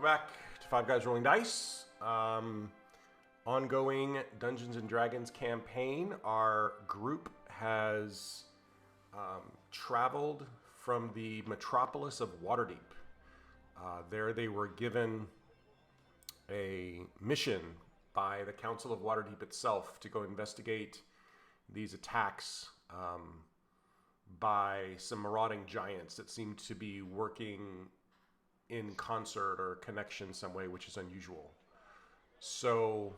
back to Five Guys Rolling Dice. Ongoing Dungeons & Dragons campaign. Our group has traveled from the metropolis of Waterdeep. There they were given a mission by the Council of Waterdeep itself to go investigate these attacks by some marauding giants that seem to be working in concert or connection some way, which is unusual. So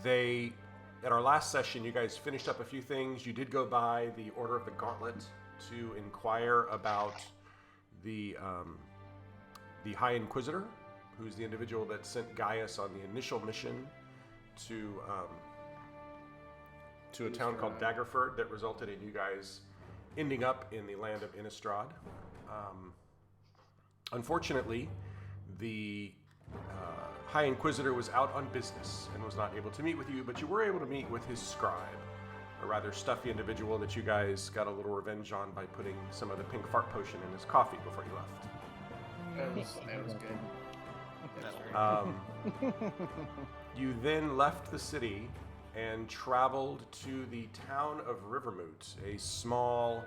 at our last session, you guys finished up a few things. You did go by the Order of the Gauntlet to inquire about the High Inquisitor, who's the individual that sent Gaius on the initial mission to a town called Daggerford that resulted in you guys ending up in the land of Innistrad. Unfortunately, the High Inquisitor was out on business and was not able to meet with you, but you were able to meet with his scribe, a rather stuffy individual that you guys got a little revenge on by putting some of the pink fart potion in his coffee before you left. That was good. You then left the city and traveled to the town of Rivermoot, a small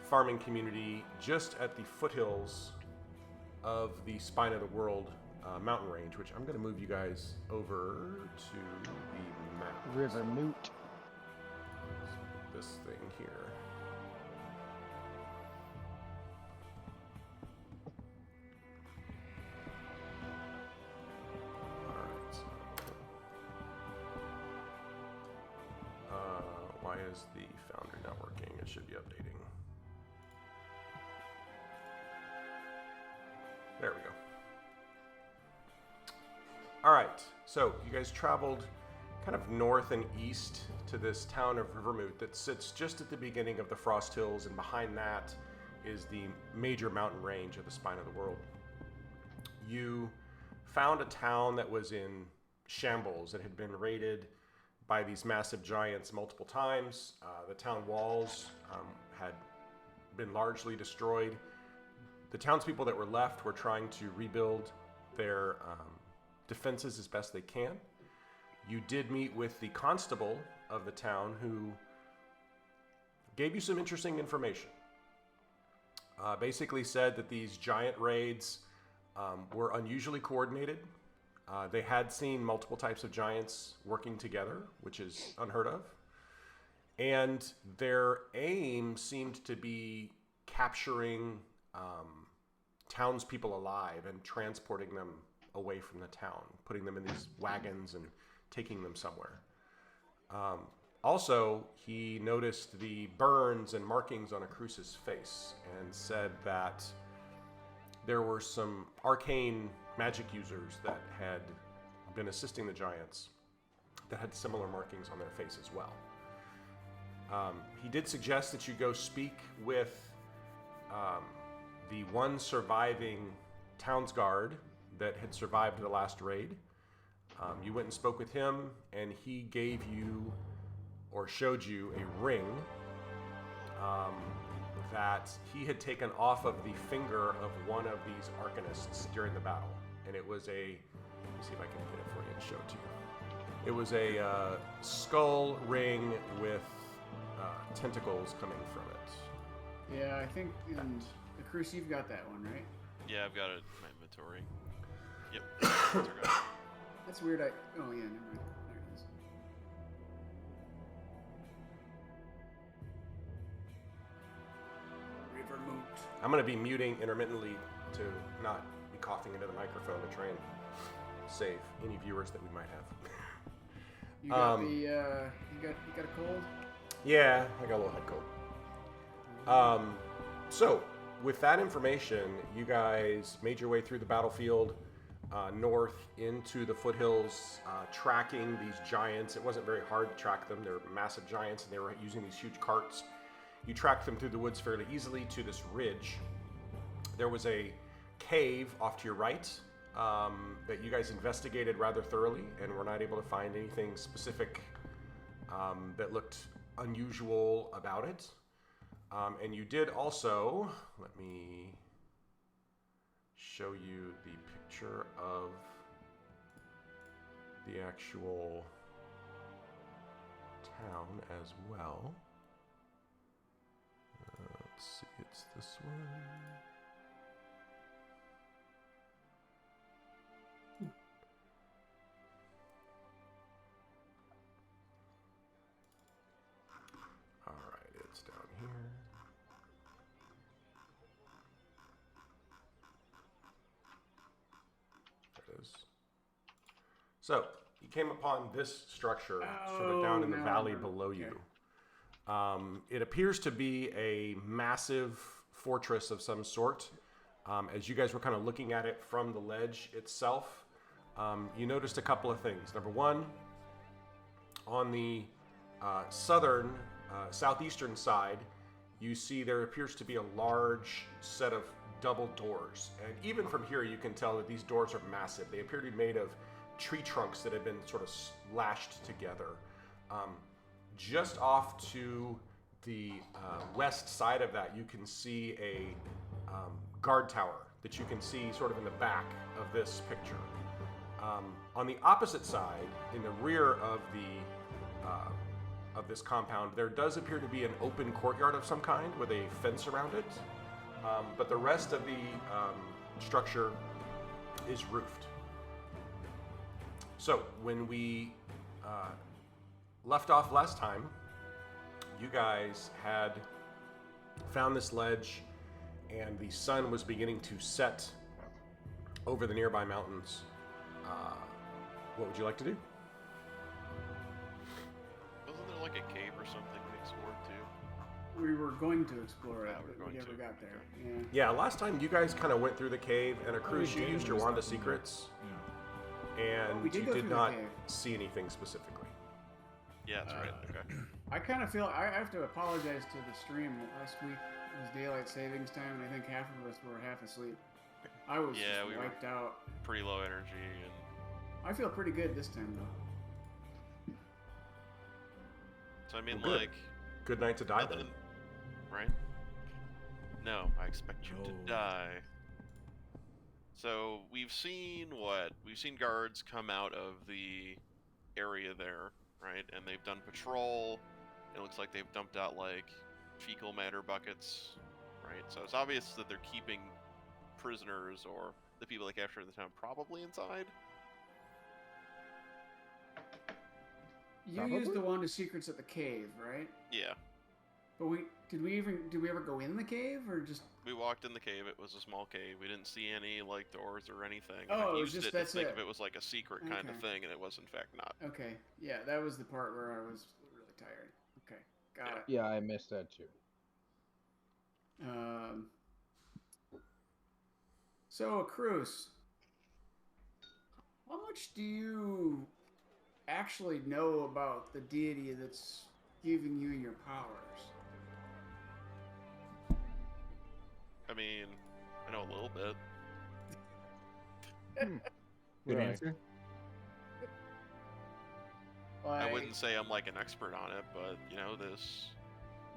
farming community just at the foothills of the Spine of the World mountain range, which I'm going to move you guys over to the map. Rivermoot. This thing here. Why is the Foundry not working? It should be updating. There we go. All right, so you guys traveled kind of north and east to this town of Rivermoot that sits just at the beginning of the Frost Hills, and behind that is the major mountain range of the Spine of the World. You found a town that was in shambles. It had been raided by these massive giants multiple times. The town walls had been largely destroyed. The townspeople that were left were trying to rebuild their defenses as best they can. You did meet with the constable of the town who gave you some interesting information. Basically said that these giant raids were unusually coordinated. They had seen multiple types of giants working together, which is unheard of. And their aim seemed to be capturing townspeople alive and transporting them away from the town, putting them in these wagons and taking them somewhere. Also, he noticed the burns and markings on Akrus's face and said that there were some arcane magic users that had been assisting the giants that had similar markings on their face as well. He did suggest that you go speak with the one surviving towns guard that had survived the last raid. You went and spoke with him, and he gave you, or showed you, a ring that he had taken off of the finger of one of these arcanists during the battle. And it was a, let me see if I can get it for you and show it to you. It was a skull ring with tentacles coming from it. Yeah, I think, and Akrus, you've got that one, right? Yeah, I've got it in my inventory. Yep. That's weird. Oh, yeah, never mind. There it is. Rivermoot. I'm going to be muting intermittently to not be coughing into the microphone to try and save any viewers that we might have. You got you got a cold? Yeah, I got a little head cold. So, with that information, you guys made your way through the battlefield, north into the foothills, tracking these giants. It wasn't very hard to track them. They're massive giants, and they were using these huge carts. You tracked them through the woods fairly easily to this ridge. There was a cave off to your right that you guys investigated rather thoroughly, and were not able to find anything specific that looked unusual about it. And you did also, let me show you the picture of the actual town as well. Let's see, it's this one. All right, it's down here. There it is. So, you came upon this structure sort of down in the valley below you. It appears to be a massive fortress of some sort. As you guys were kind of looking at it from the ledge itself, you noticed a couple of things. Number one, on the southern, southeastern side, you see there appears to be a large set of double doors. And even from here, you can tell that these doors are massive. They appear to be made of tree trunks that have been sort of lashed together. Just off to the west side of that, you can see a guard tower that you can see sort of in the back of this picture. On the opposite side, in the rear of this compound, there does appear to be an open courtyard of some kind with a fence around it, but the rest of the structure is roofed. So when we left off last time, you guys had found this ledge and the sun was beginning to set over the nearby mountains. What would you like to do? Wasn't there like a cave or something we explored too? We were going to explore it, we were but we going never to. got there. Okay. Yeah. Yeah, last time you guys kind of went through the cave, and Akrus, you did. used your We Wand of stopped in Secrets, Yeah. and We did you go did through the not cave. see anything specifically. Yeah, that's right. Okay. I kind of feel I have to apologize to the stream. Last week was daylight savings time, and I think half of us were half asleep. I was Yeah, just we were- wiped out. Pretty low energy, and I feel pretty good this time, though. so I mean, Well, good. like, Good night to die nothing, then. right? No, I expect you to No. die. So we've seen what? We've seen guards come out of the area there, right? And they've done patrol. It looks like they've dumped out like fecal matter buckets, right? So it's obvious that they're keeping prisoners or the people they captured in the town probably inside. You used the Wand of Secrets at the cave, right? Yeah, But did we ever go in the cave or just? we walked in the cave. It was a small cave. We didn't see any like doors or anything. Oh, I it was used just- it to that's think it. of it was like a secret kind of Okay. thing, and it was in fact not. Okay, yeah, that was the part where I was really tired. Okay, got it. Yeah, I missed that too. So, Akrus, how much do you actually know about the deity that's giving you your powers? I mean, I know a little bit. Good Right. answer. Like, I wouldn't say I'm like an expert on it, but you know this.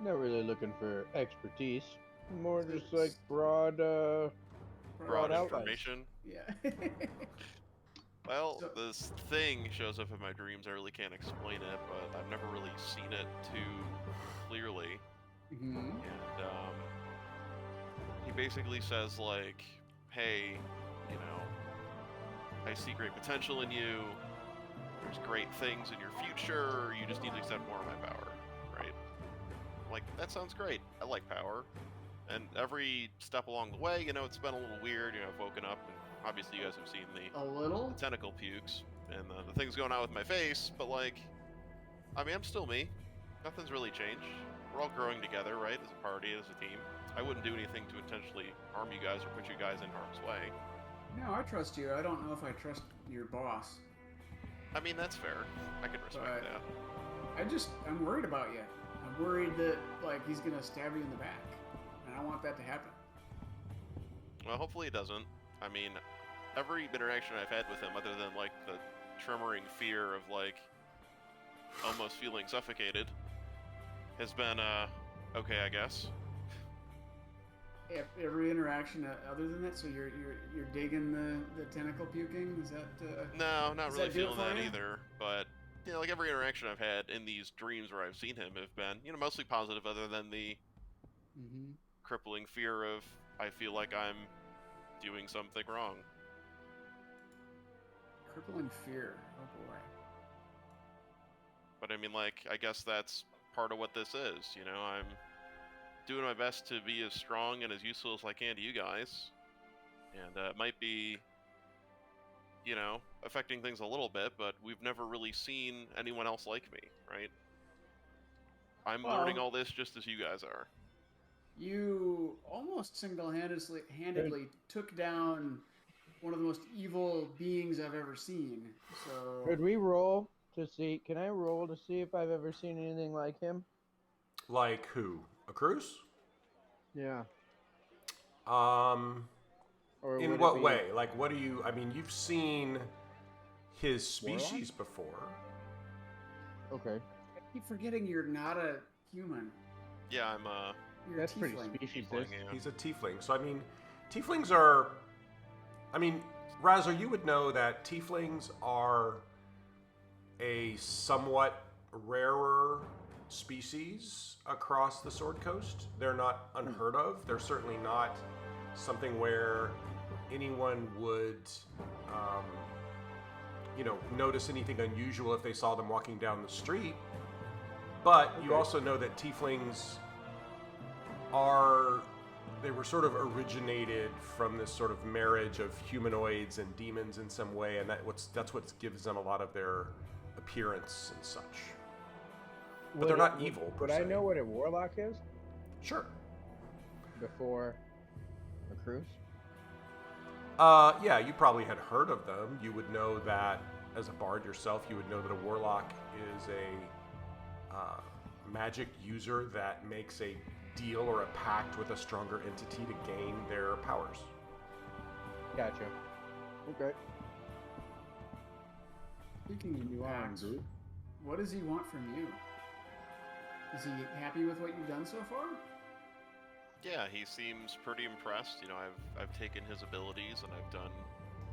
Not really looking for expertise. More just like broad Broad outlines. information. Yeah. Well, So- this thing shows up in my dreams. I really can't explain it, but I've never really seen it too clearly. hmm And he basically says like, "Hey, you know, I see great potential in you. There's great things in your future. You just need to accept more of my power, right?" I'm like, that sounds great. I like power. And every step along the way, you know, it's been a little weird. You know, I've woken up, and obviously you guys have seen the A little? tentacle pukes and the things going on with my face, but like, I mean, I'm still me. Nothing's really changed. We're all growing together, right? As a party, as a team. I wouldn't do anything to intentionally harm you guys or put you guys in harm's way. No, I trust you. I don't know if I trust your boss. I mean, that's fair. I can respect Right. that. I'm worried about you. I'm worried that, like, he's gonna stab you in the back. And I don't want that to happen. Well, hopefully it doesn't. I mean, every interaction I've had with him, other than like the tremoring fear of like almost feeling suffocated, has been okay, I guess. every interaction other than that? So you're digging the tentacle puking? Is that? No, not Does really that do it feeling for that you? either. But like every interaction I've had in these dreams where I've seen him have been, mostly positive, other than the Mm-hmm. crippling fear of I feel like I'm doing something wrong. Crippling fear. Oh boy. But I mean, like, I guess that's part of what this is. I'm doing my best to be as strong and as useful as I can to you guys, and it might be, affecting things a little bit, but we've never really seen anyone else like me, right? I'm learning Well, all this just as you guys are. you almost handedly took down one of the most evil beings I've ever seen. So Could we roll to see? Can I roll to see if I've ever seen anything like him? Like who? Akrus? Yeah. Um, Or in would what it be way? Like, what do you? I mean, you've seen his Warlock? species before. Okay. I keep forgetting you're not a human. Yeah, You're That's a pretty tiefling. speciesist. tiefling, yeah. He's a tiefling. So, I mean, tieflings are. I mean, Razzler, you would know that tieflings are a somewhat rarer species across the Sword Coast. They're not unheard of. They're certainly not something where anyone would, notice anything unusual if they saw them walking down the street. But you Okay. also know that tieflings they were sort of originated from this sort of marriage of humanoids and demons in some way, and that's what gives them a lot of their appearance and such. But they're not evil, per Would I se. know what a warlock is Sure. before a cruise? Yeah, you probably had heard of them. You would know that as a bard yourself, you would know that a warlock is a magic user that makes a deal or a pact with a stronger entity to gain their powers. Gotcha. Okay. Speaking of You are pacts, indeed. what does he want from you? Is he happy with what you've done so far? Yeah, he seems pretty impressed. I've taken his abilities and I've done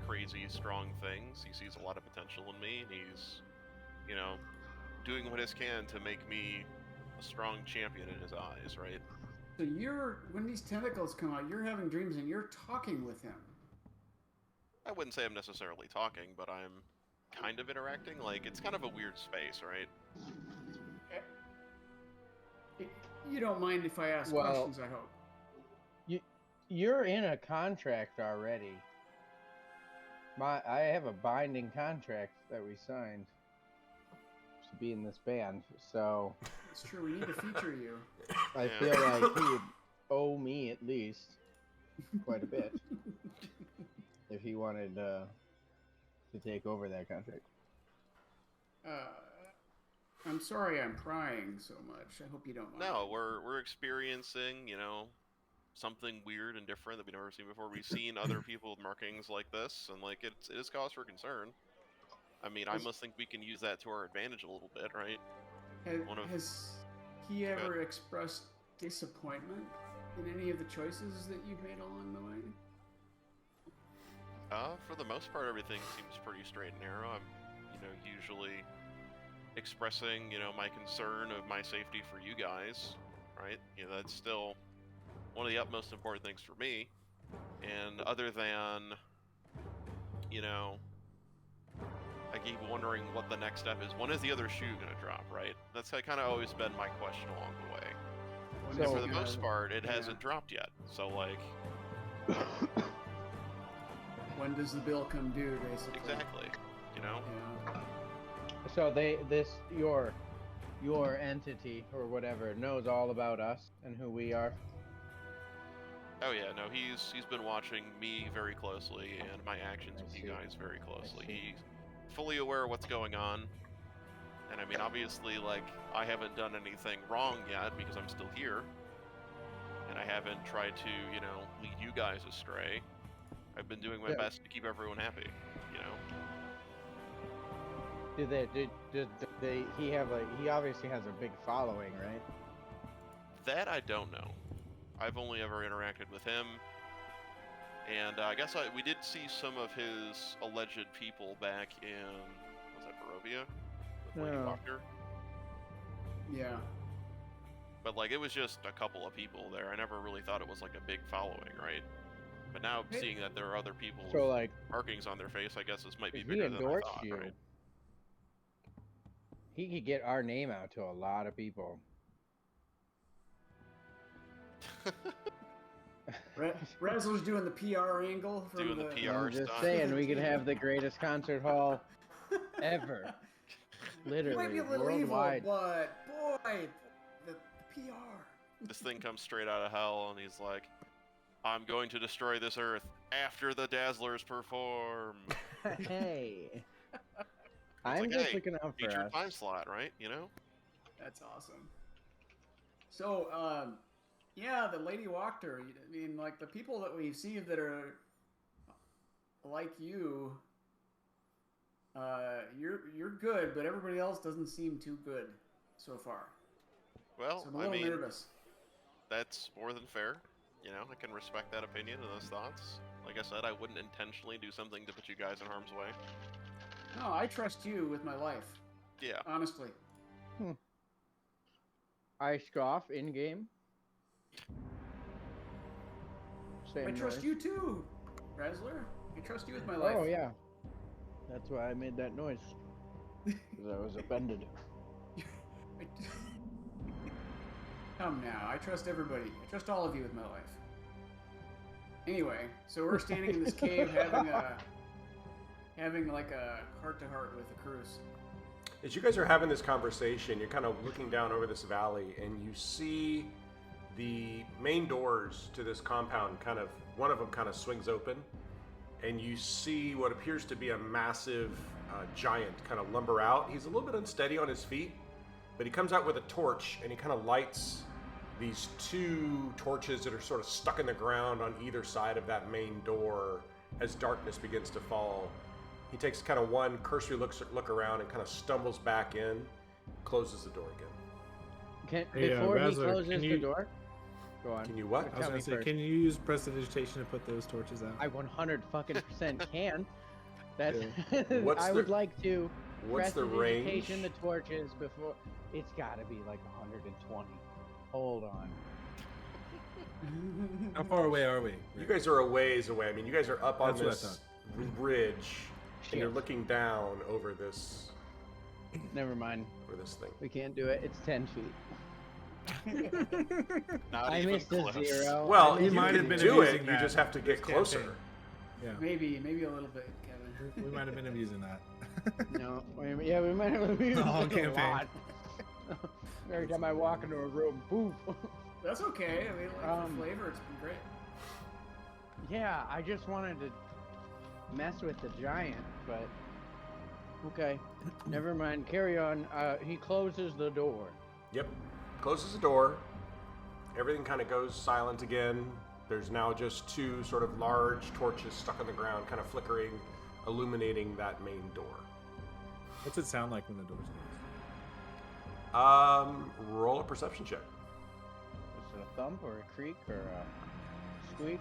crazy strong things. He sees a lot of potential in me, and he's, doing what he can to make me a strong champion in his eyes, right? So when these tentacles come out, you're having dreams and you're talking with him. I wouldn't say I'm necessarily talking, but I'm kind of interacting. Like, it's kind of a weird space, right? You don't mind if I ask Well- questions, I hope. You're in a contract already. I have a binding contract that we signed to be in this band, so It's true, we need to feature you. I Yeah. feel like he would owe me at least quite a bit if he wanted to take over that contract. I'm sorry I'm prying so much. I hope you don't mind. No, we're experiencing, something weird and different that we've never seen before. We've seen other people with markings like this, and like it is cause for concern. I mean, I must think we can use that to our advantage a little bit, right? Has he ever expressed disappointment in any of the choices that you've made along the way? For the most part, everything seems pretty straight and narrow. I'm, usually expressing, my concern of my safety for you guys, right? That's still one of the utmost important things for me. And other than, I keep wondering what the next step is. When is the other shoe going to drop, right? That's kind of always been my question along the way. When So- is And for he the gonna- most part, it yeah. hasn't dropped yet. So, like, When does the bill come due, basically? exactly, Yeah. So your entity or whatever knows all about us and who we are. Oh yeah, no, he's been watching me very closely and my actions I with you see. guys very closely. see. He's fully aware of what's going on. And I mean, obviously, like, I haven't done anything wrong yet because I'm still here. And I haven't tried to, lead you guys astray. I've been doing my Yeah. best to keep everyone happy, He obviously has a big following, right? That I don't know. I've only ever interacted with him. And I guess we did see some of his alleged people back in, was that Barovia? With Lady No. Walker? Yeah. But like, it was just a couple of people there. I never really thought it was like a big following, right? But now Hey. seeing that there are other people So with like, markings on their face, I guess this might be if bigger he than I endorsed thought, you, right? he could get our name out to a lot of people. Razzler's doing the PR angle from Doing the PR I'm just stunt. saying, we could have the greatest concert hall ever. You Literally, might be a little worldwide. evil, but boy, the PR. This thing comes straight out of hell, and he's like, I'm going to destroy this earth after the Dazzlers perform. Hey. It's I'm like, just hey, looking out for featured us. time slot, right? You know? That's awesome. So, yeah, the Lady Walker. I mean, like the people that we see that are like you, you're good, but everybody else doesn't seem too good so far. Well, So I'm a I little mean, nervous. that's more than fair. You know, I can respect that opinion and those thoughts. Like I said, I wouldn't intentionally do something to put you guys in harm's way. No, I trust you with my life. Yeah. Honestly. I scoff in game. Same I trust noise. you too, Razzler. I trust you with my life. Oh yeah, that's why I made that noise. Because I was offended. Come now, I trust everybody. I trust all of you with my life. Anyway, so we're standing in this cave having like a heart-to-heart with Akrus. As you guys are having this conversation, you're kind of looking down over this valley, and you see the main doors to this compound one of them kind of swings open, and you see what appears to be a massive giant kind of lumber out. He's a little bit unsteady on his feet, but he comes out with a torch, and he kind of lights these two torches that are sort of stuck in the ground on either side of that main door as darkness begins to fall. He takes kind of one cursory look around and kind of stumbles back in, closes the door again. Before he Razzler, closes can the you- door, go on. Can you what? I was Tell gonna me say, first. can you use prestidigitation to put those torches out? I 100% can. That's. What's I the- would like to. What's the range? prestidigitation the torches before. It's got to be like 120. Hold on. How far away are we? You guys are a ways away. I mean, you guys are up on That's what I this ridge, and you're looking down over this Never mind. thing. We can't do it. It's 10 feet. Not I even missed a close. zero. Well, I you missed might a have been zero. do it. abusing You that just have to this get closer. campaign. Yeah, Maybe a little bit, Kevin. we might have been abusing that. No. Yeah, we might have abused The whole it a campaign. lot. Every time I walk into a room, poof. That's okay. I mean, like for Um, flavor, it's been great. Yeah, I just wanted to mess with the giant, but okay. Never mind. Carry on. He closes the door. Yep. Closes the door. Everything kind of goes silent again. There's now just two sort of large torches stuck on the ground, kind of flickering, illuminating that main door. What's it sound like when the doors Roll a perception check. Is it a thump or a creak or a squeak?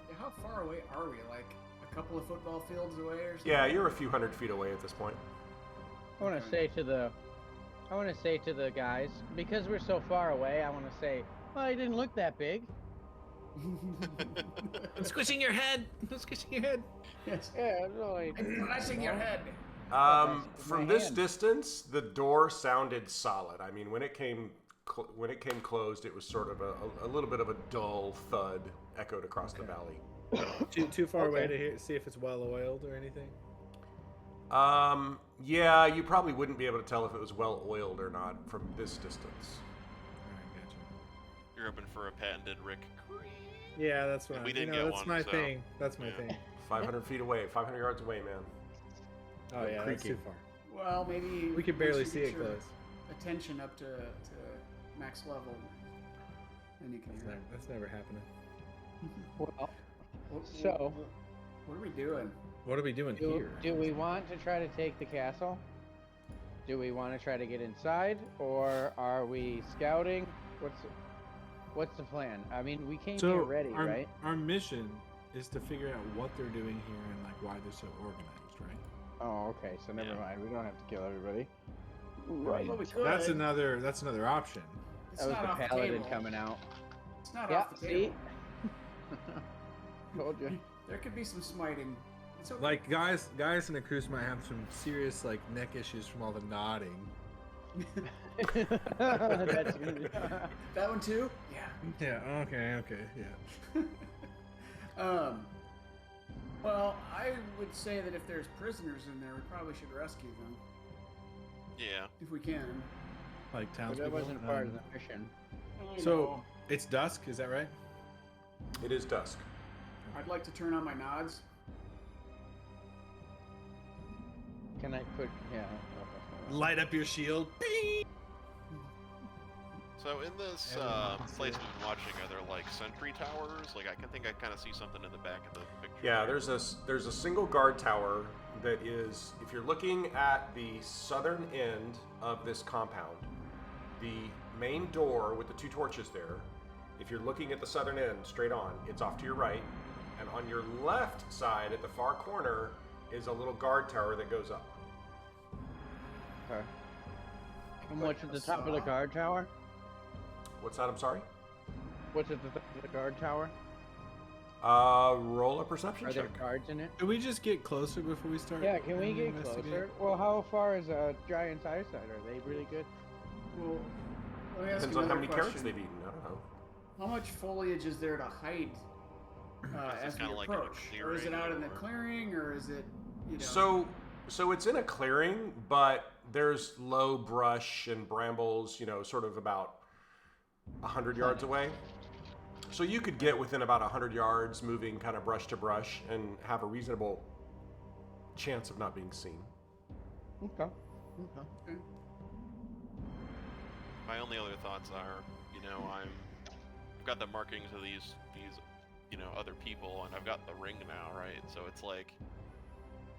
Yeah, how far away are we? Like a couple of football fields away or something? Yeah, you're a few hundred feet away at this point. I want to say to the guys, because we're so far away, I want to say, well, he didn't look that big. I'm squishing your head. I'm squishing your head. Yes. Yeah, really. I'm flashing your head. From my this hand. distance, the door sounded solid. I mean, when it came closed, it was sort of a little bit of a dull thud echoed across the valley. Too far away Okay. to see if it's well oiled or anything. Yeah, you probably wouldn't be able to tell if it was well oiled or not from this distance. Alright, gotcha. You're hoping for a patented Rick. Yeah, that's what We I'm. didn't You know, get that's one, my so, thing. That's my yeah. thing. 500 feet away, 500 yards away, man. Oh yeah, that's Creaky. too far. Well, maybe We could once barely you see get it your close. Attention up to max level, then you can hear it. That's never happening. Well, What- So- what are we doing? What are we doing here? do we want to try to take the castle? Do we want to try to get inside, or are we scouting? What's the plan? I mean, we came So here ready, our, right? our mission is to figure out what they're doing here and like why they're so organized, right? Oh, okay. So never Yeah. mind. We don't have to kill everybody. Right. Well, we could. That's another option. It's That was not the off the Paladin table. coming out. It's not Yeah, off the see? table. Told you. There could be some smiting. It's okay. Like guys and Akrus might have some serious like neck issues from all the nodding. That's That one too? Yeah. Yeah. Okay. Yeah. Well, I would say that if there's prisoners in there, we probably should rescue them Yeah. if we can. Like But townspeople. that wasn't part of the mission. So it's dusk. Is that right? It is dusk. I'd like to turn on my nods. Can I put? Yeah. Light up your shield. Beep! So in this place we've been watching, are there like sentry towers? Like I think I kind of see something in the back of the picture. Yeah, there's a single guard tower that is, if you're looking at the southern end of this compound, the main door with the two torches there, if you're looking at the southern end straight on, it's off to your right, and on your left side at the far corner is a little guard tower that goes up. Okay. And what's at the top of the guard tower? What's that? I'm sorry? What's at the top of the guard tower? Roll a perception Are there check. guards in it? Can we just get closer before we start? Yeah, can we get investigate? closer? Well, how far is a giant's eyesight? Are they really good? Well, let me ask Depends you on how another many question. carrots they've eaten. I don't know. How much foliage is there to hide as Is this we kinda like in a approach? Or is it clearing out in the or- clearing, or is it, you know? So it's in a clearing, but there's low brush and brambles, sort of about 100 yards away. So you could get within about 100 yards, moving kind of brush to brush, and have a reasonable chance of not being seen. Okay. My only other thoughts are, I've got the markings of these other people, and I've got the ring now, right? So it's like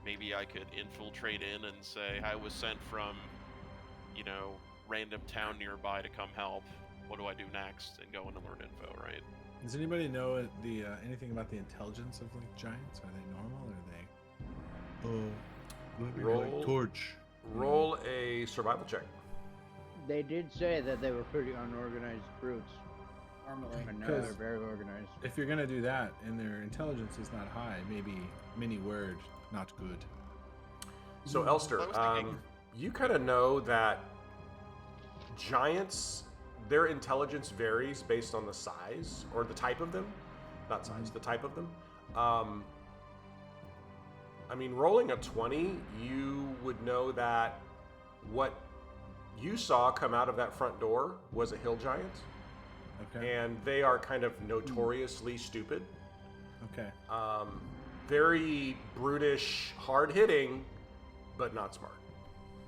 maybe I could infiltrate in and say I was sent from, random town nearby to come help. What do I do next? And go in and learn info, right? Does anybody know the anything about the intelligence of like giants? Are they normal? Or are they? Let me Roll- torch. Roll a survival check. They did say that they were pretty unorganized brutes, Normally. but now 'Cause- they're very organized. If you're gonna do that and their intelligence is not high, maybe mini word not good. So Elster, I was thinking- you kind of know that giants, their intelligence varies based on the size or the type of them. Not size, the type of them. Rolling a 20, you would know that what you saw come out of that front door was a hill giant, Okay. and they are kind of notoriously stupid. Okay. Very brutish, hard-hitting, but not smart.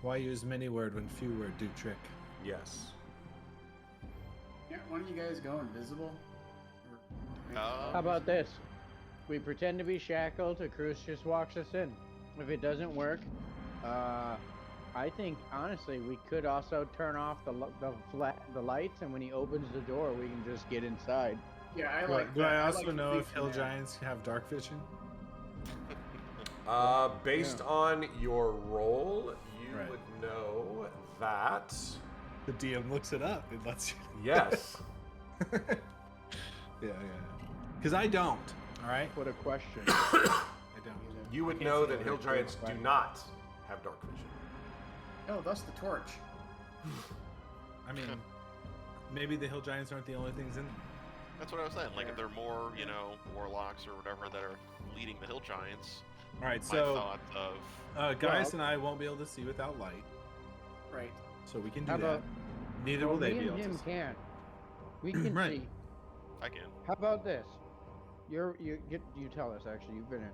Why use many word when few word do trick? Yes. Yeah, why don't you guys go invisible? Uh, How about this? We pretend to be shackled. Akrus just walks us in. If it doesn't work, I think honestly we could also turn off the lights, and when he opens the door, we can just get inside. Yeah, I Do, like do that. I like also to know think if for hill that. giants have dark vision? Based on your role, you Right. would know that. The DM looks it up. It lets you. Yes. Yeah. Because I don't. All right. What a question. I don't. You would can't know see that the hill right giants place, do but- not have dark vision. Oh, that's the torch. I mean, maybe the hill giants aren't the only things in. That's what I was saying. Like, if there are more, warlocks or whatever that are leading the hill giants, All right. my So, thought of Gaius and I won't be able to see without light, Right. so we can do How that. about Neither well, will they me be and able to. him See. can't. We can Right. see. I can. How about this? You tell us. Actually, you finish.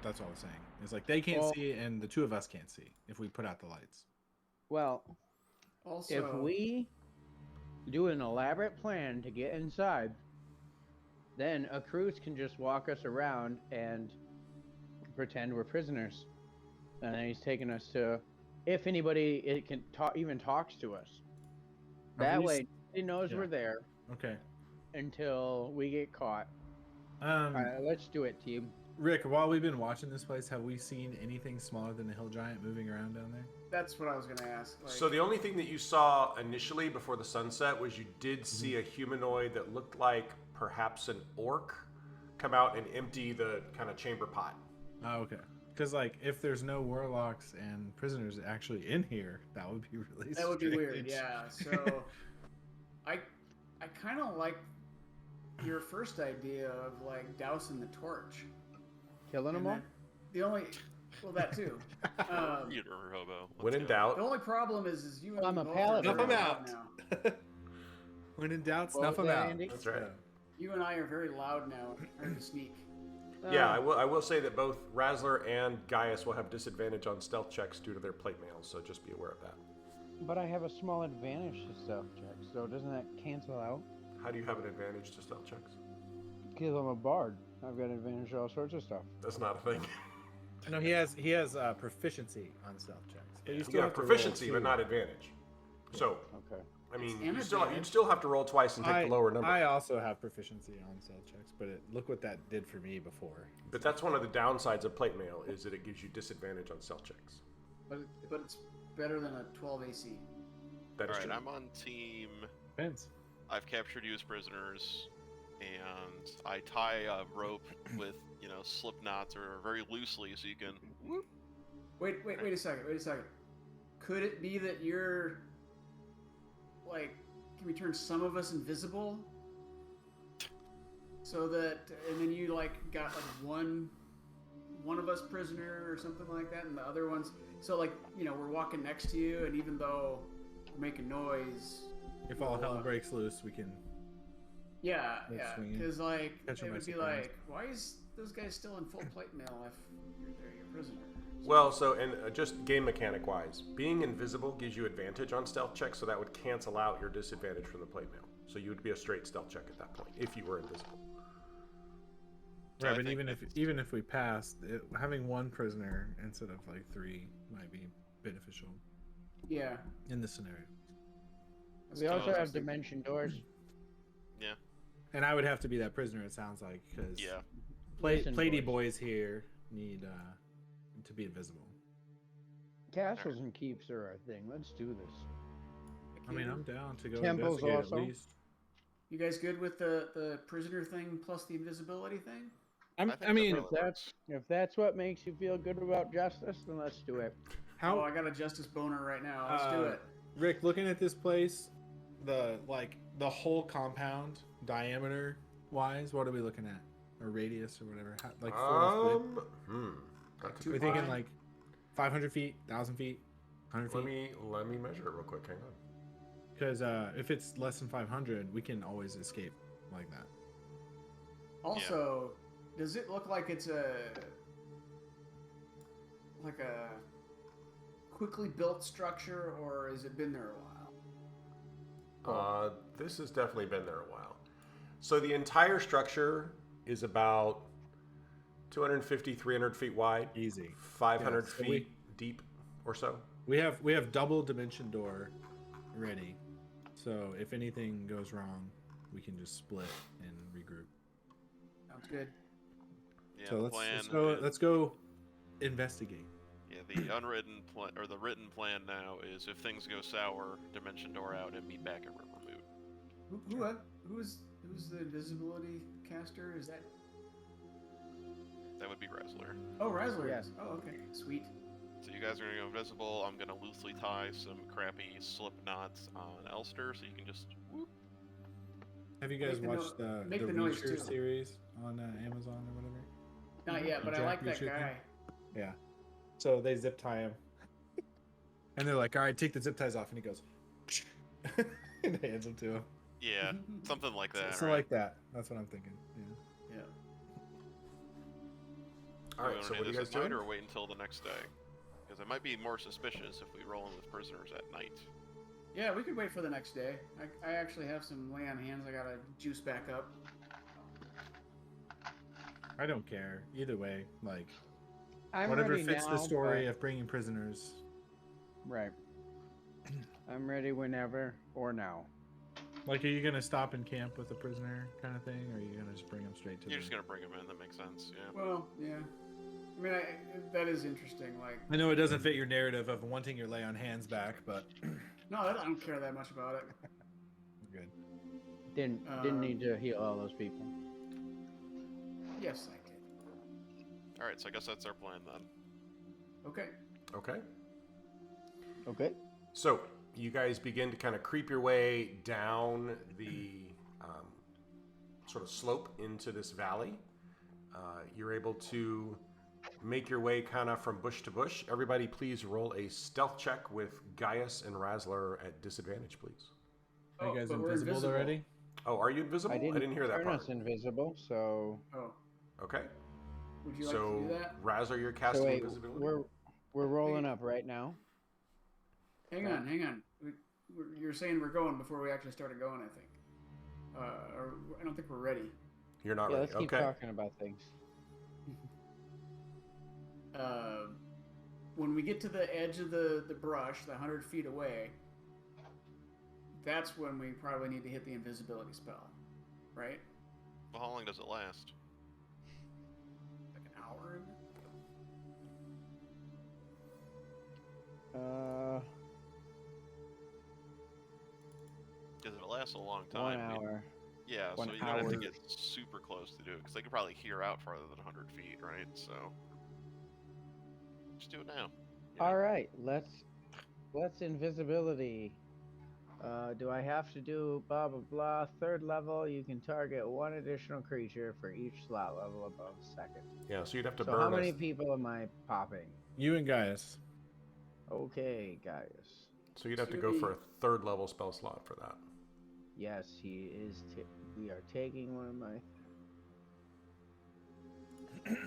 That's all I was saying. It's like they can't Well- see, and the two of us can't see if we put out the lights. Well, Also, if we do an elaborate plan to get inside, then Akrus can just walk us around and pretend we're prisoners, and then he's taking us to, if anybody even talks to us. Have That we way, He knows Yeah. we're there Okay. until we get caught. Let's do it, team. Rick, while we've been watching this place, have we seen anything smaller than a hill giant moving around down there? That's what I was gonna ask. Like, So the only thing that you saw initially before the sunset was you did see a humanoid that looked like perhaps an orc come out and empty the kind of chamber pot. Oh, okay. Because like, if there's no warlocks and prisoners actually in here, that would be really. that would be weird. strange. Yeah. So, I kind of like your first idea of like dousing the torch. Killing them And all? then the only, well, that too. You're a hobo. When Let's in go. doubt, The only problem is you. Well, and I'm me a both are paladin. very Snuff 'em loud out. now. When in doubt, What snuff was them that, out. Andy? that's right. You and I are very loud now. Hard to sneak. Yeah, I will say that both Razzler and Gaius will have disadvantage on stealth checks due to their plate mails, so just be aware of that. But I have a small advantage to stealth checks, so doesn't that cancel out? How do you have an advantage to stealth checks? Because I'm a bard. I've got advantage to all sorts of stuff. That's not a thing. No, he has proficiency on stealth checks. But You still have to roll proficiency, two. but not advantage. So, Okay. I mean, an you'd advantage. still have to roll twice and take the lower number. I also have proficiency on stealth checks, but look what that did for me before. But that's one of the downsides of plate mail is that it gives you disadvantage on stealth checks. But it's better than a 12 AC. That is Alright, true. I'm on team. Depends. I've captured you as prisoners, and I tie a rope with, slip knots or very loosely so you can. Whoop. Wait a second. Could it be that you're like, can we turn some of us invisible? So that, and then you like got like one of us prisoner or something like that, and the other ones. So like, we're walking next to you, and even though we're making noise, If all hell breaks loose, we can. yeah, Let's swing it. because like Catch 'em it by would be surprise. like, why is those guys still in full plate mail if they're your prisoner? Well, so, and just game mechanic wise, being invisible gives you advantage on stealth checks, so that would cancel out your disadvantage from the plate mail. So you would be a straight stealth check at that point if you were invisible. So I Right, but think even if we passed, having one prisoner instead of like 3 might be beneficial Yeah. in this scenario. We also what I have was thinking. dimension doors. Yeah. And I would have to be that prisoner. It sounds like because Yeah. Dimension platey doors. boys here need to be invisible. Castles and keeps are a thing. Let's do this. I mean, I'm down to go Temples investigate also. at least. You guys good with the prisoner thing plus the invisibility thing? I think I that mean, really If that's what makes you feel good about justice, then let's do it. how Oh, I got a justice boner right now. Let's do it. Rick, looking at this place, the whole compound diameter wise, what are we looking at? Or radius or whatever? Like full split? That's a We're good thinking question. like 500 feet, 1,000 feet, 100 Let feet. me measure it real quick. Hang on. Because if it's less than 500, we can always escape like that. Also, does it look like it's a quickly built structure, or has it been there a while? This has definitely been there a while. So the entire structure is about 250, 300 feet wide, Easy. 500 Yeah, so feet deep or so. We have double dimension door ready. So if anything goes wrong, we can just split and regroup. Sounds good. Yeah, So the let's plan go. is- Let's go investigate. Yeah, the unwritten plan or the written plan now is if things go sour, dimension door out and meet back at Rivermoot. Who's the invisibility caster? Is that? That would be Razzler. Oh, Razzler. Yes. Oh, okay. Sweet. So you guys are gonna go invisible. I'm gonna loosely tie some crappy slip knots on Elster, so you can just whoop. Have you guys Make the watched the make the noise, Reacher too. series on Amazon or whatever? Not yet, but I Jack like that Reacher guy. thing? Yeah. So they zip tie him, and they're like, "All right, take the zip ties off," and he goes, and they hands them to him. Yeah, something like that. So right? like that. That's what I'm thinking. Yeah. Yeah. All right, so what do you guys tonight doing? or wait until the next day? Because it might be more suspicious if we roll in with prisoners at night. Yeah, we could wait for the next day. I actually have some lay on hands. I gotta juice back up. I don't care either way. Like I'm whatever ready fits now, the story but- of bringing prisoners. Right. I'm ready whenever or now. Like, are you gonna stop and camp with the prisoner kind of thing, or are you gonna just bring him straight to? You're just gonna bring him in. That makes sense. Yeah. Well, yeah. I mean, that is interesting. Like, I know it doesn't fit your narrative of wanting your lay on hands back, but no, I don't care that much about it. good. Didn't need to heal all those people. Yes, I did. All right. So I guess that's our plan then. Okay. Okay. Okay. So you guys begin to kind of creep your way down the sort of slope into this valley. You're able to make your way kind of from bush to bush. Everybody, please roll a stealth check with Gaius and Razzler at disadvantage, please. Are you guys but we're invisible already? Oh, are you invisible? I didn't hear that turn part. us invisible, so. Oh, Okay. would you like So, to do that? Razzler, you're casting So wait, invisibility. we're rolling up right now. Hang on. You're saying we're going before we actually started going, I think. Or I don't think we're ready. You're not Yeah, ready. let's keep Okay. talking about things. When we get to the edge of the brush, the 100 feet away, that's when we probably need to hit the invisibility spell, right? Well, how long does it last? Like an hour? Because if it lasts a long time. 1 hour. Yeah, 1 so you don't have to hour. get super close to do it, because they could probably hear out farther than 100 feet, right? So, just do it now. you know? All right, let's invisibility. Do I have to do blah blah blah? 3rd level, you can target 1 additional creature for each slot level above 2nd. Yeah, so you'd have to So burn how many us. people am I popping? You and Gaius. Okay, Gaius. So you'd have to So go we- for a 3rd level spell slot for that. Yes, he is. We are taking one of my.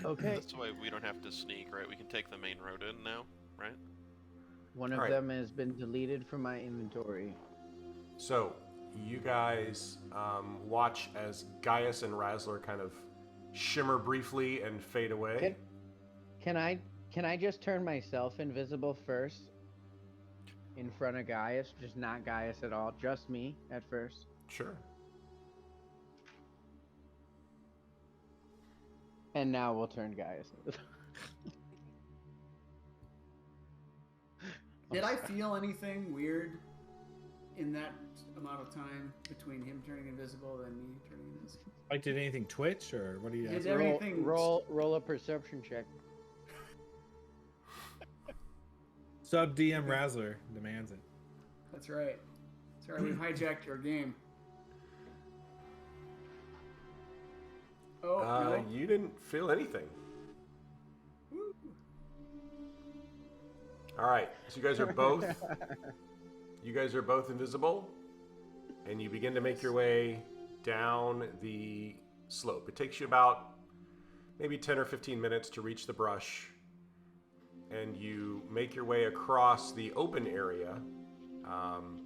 Okay, That's why we don't have to sneak, right? We can take the main road in now, right? one of Alright. them has been deleted from my inventory. So you guys watch as Gaius and Razzler kind of shimmer briefly and fade away. Can I just turn myself invisible first? In front of Gaius, just not Gaius at all, just me at first. Sure. And now we'll turn Gaius. Did I feel anything weird in that amount of time between him turning invisible and me turning invisible? Like, did anything twitch, or what do you? Did Ask? everything roll a perception check. Sub DM Razzler demands it. That's right. Sorry, we've hijacked your game. Oh, no. You didn't feel anything. Woo. All right. So you guys are both invisible, and you begin to make your way down the slope. It takes you about maybe 10 or 15 minutes to reach the brush, and you make your way across the open area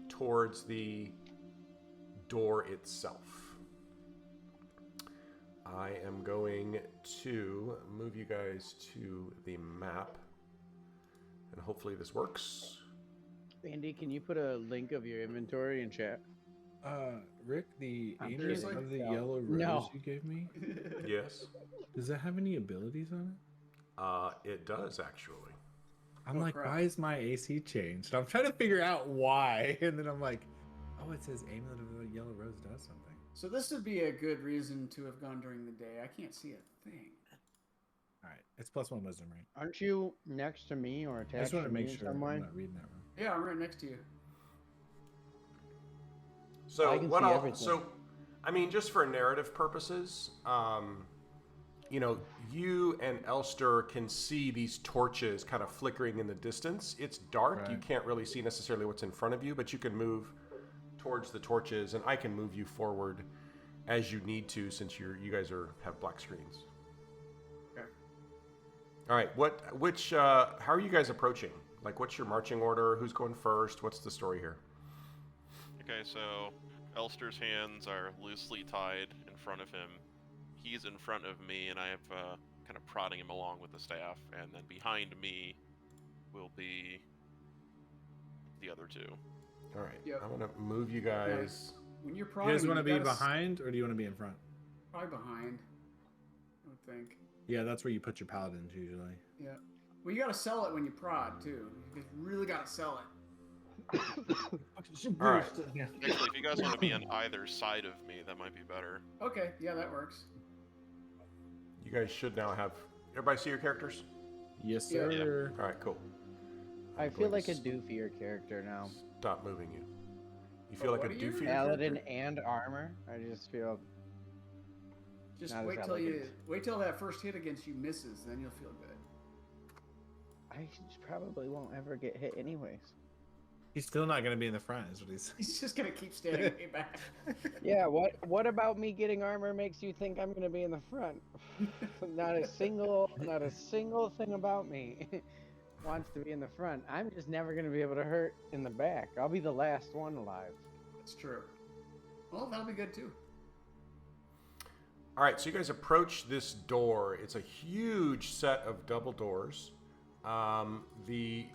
towards the door itself. I am going to move you guys to the map, and hopefully this works. Andy, can you put a link of your inventory in chat? Rick, the I'm angel kidding. of the No. yellow rose No. you gave me, Yes, does that have any abilities on it? it does actually. I'm Oh, like, crap. why is my AC changed? I'm trying to figure out why, and then I'm like, oh, it says amulet of the yellow rose does something. So this would be a good reason to have gone during the day. I can't see a thing. All right, it's +1 wisdom, right? Aren't you next to me or I attached just want to to make me in sure some I'm way? not reading that wrong. Yeah, I'm right next to you. So I can what see I'll everything. so I mean, just for narrative purposes, you know, you and Elster can see these torches kind of flickering in the distance. It's dark; you Right. can't really see necessarily what's in front of you, but you can move towards the torches, and I can move you forward as you need to, since you guys have black screens. Okay. All right. How are you guys approaching? Like, what's your marching order? Who's going first? What's the story here? Okay, so Elster's hands are loosely tied in front of him. He's in front of me, and I have kind of prodding him along with the staff. And then behind me will be the other two. All right. Yep. I'm gonna move you guys when you're You prodding, guys want to be gotta behind, or do you want to be in front? Probably behind. I would think. Yeah, that's where you put your paladins usually. Yeah. Well, you gotta sell it when you prod too. You really gotta sell it. All right. Yeah. Actually, if you guys want to be on either side of me, that might be better. Okay. Yeah, that works. You guys should now have. Everybody see your characters? Yes, Yeah. sir. All right, cool. I I'm feel going like to a doofier character now. Stop moving you. You feel like a what are you? doofy Paladin character? and armor. I just feel Just Not as wait till that first hit against you misses, then you'll feel good. I probably won't ever get hit anyways. He's still not going to be in the front, is what he's. He's just gonna keep standing way back. Yeah, what about me getting armor makes you think I'm gonna be in the front? not a single thing about me wants to be in the front. I'm just never gonna be able to hurt in the back. I'll be the last one alive. That's true. Well, that'll be good too. All right, so you guys approach this door. It's a huge set of double doors. The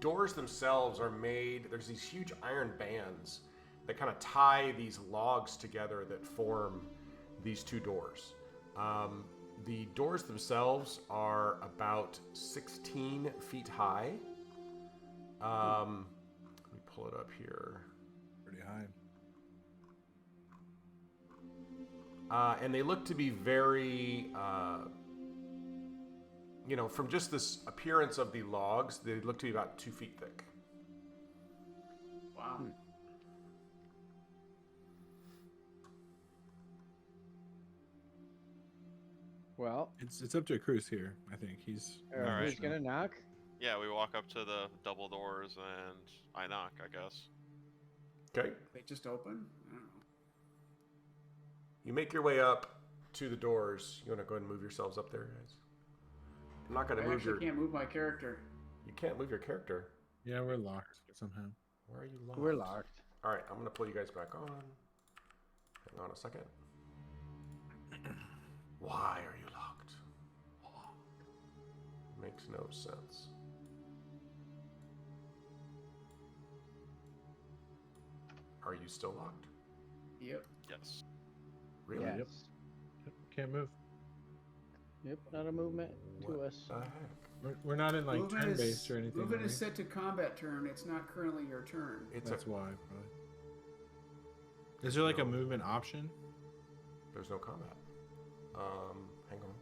doors themselves are made, there's these huge iron bands that kind of tie these logs together that form these two doors. The doors themselves are about 16 feet high. Let me pull it up here. Pretty high. And they look to be very, from just this appearance of the logs, they look to be about 2 feet thick. Wow. Well, It's up to Akrus here. I think he's. Alright. who's gonna knock? Yeah, we walk up to the double doors and I knock, I guess. Okay. They just open? I don't know. You make your way up to the doors. You want to go ahead and move yourselves up there, guys? I'm not going I to move actually your... can't move my character. You can't move your character. Yeah, we're locked somehow. Where are you locked? We're locked. All right, I'm going to pull you guys back on. Hang on a second. Why are you locked? Makes no sense. Are you still locked? Yep. Yes. Really? Yes. Yep, can't move. Yep, not a movement to What us. the heck? We're not in like Movement turn-based or anything. Movement are is we? set to combat turn. It's not currently your turn. It's That's a... why, probably. Is there like a No. movement option? There's no combat. Hang on.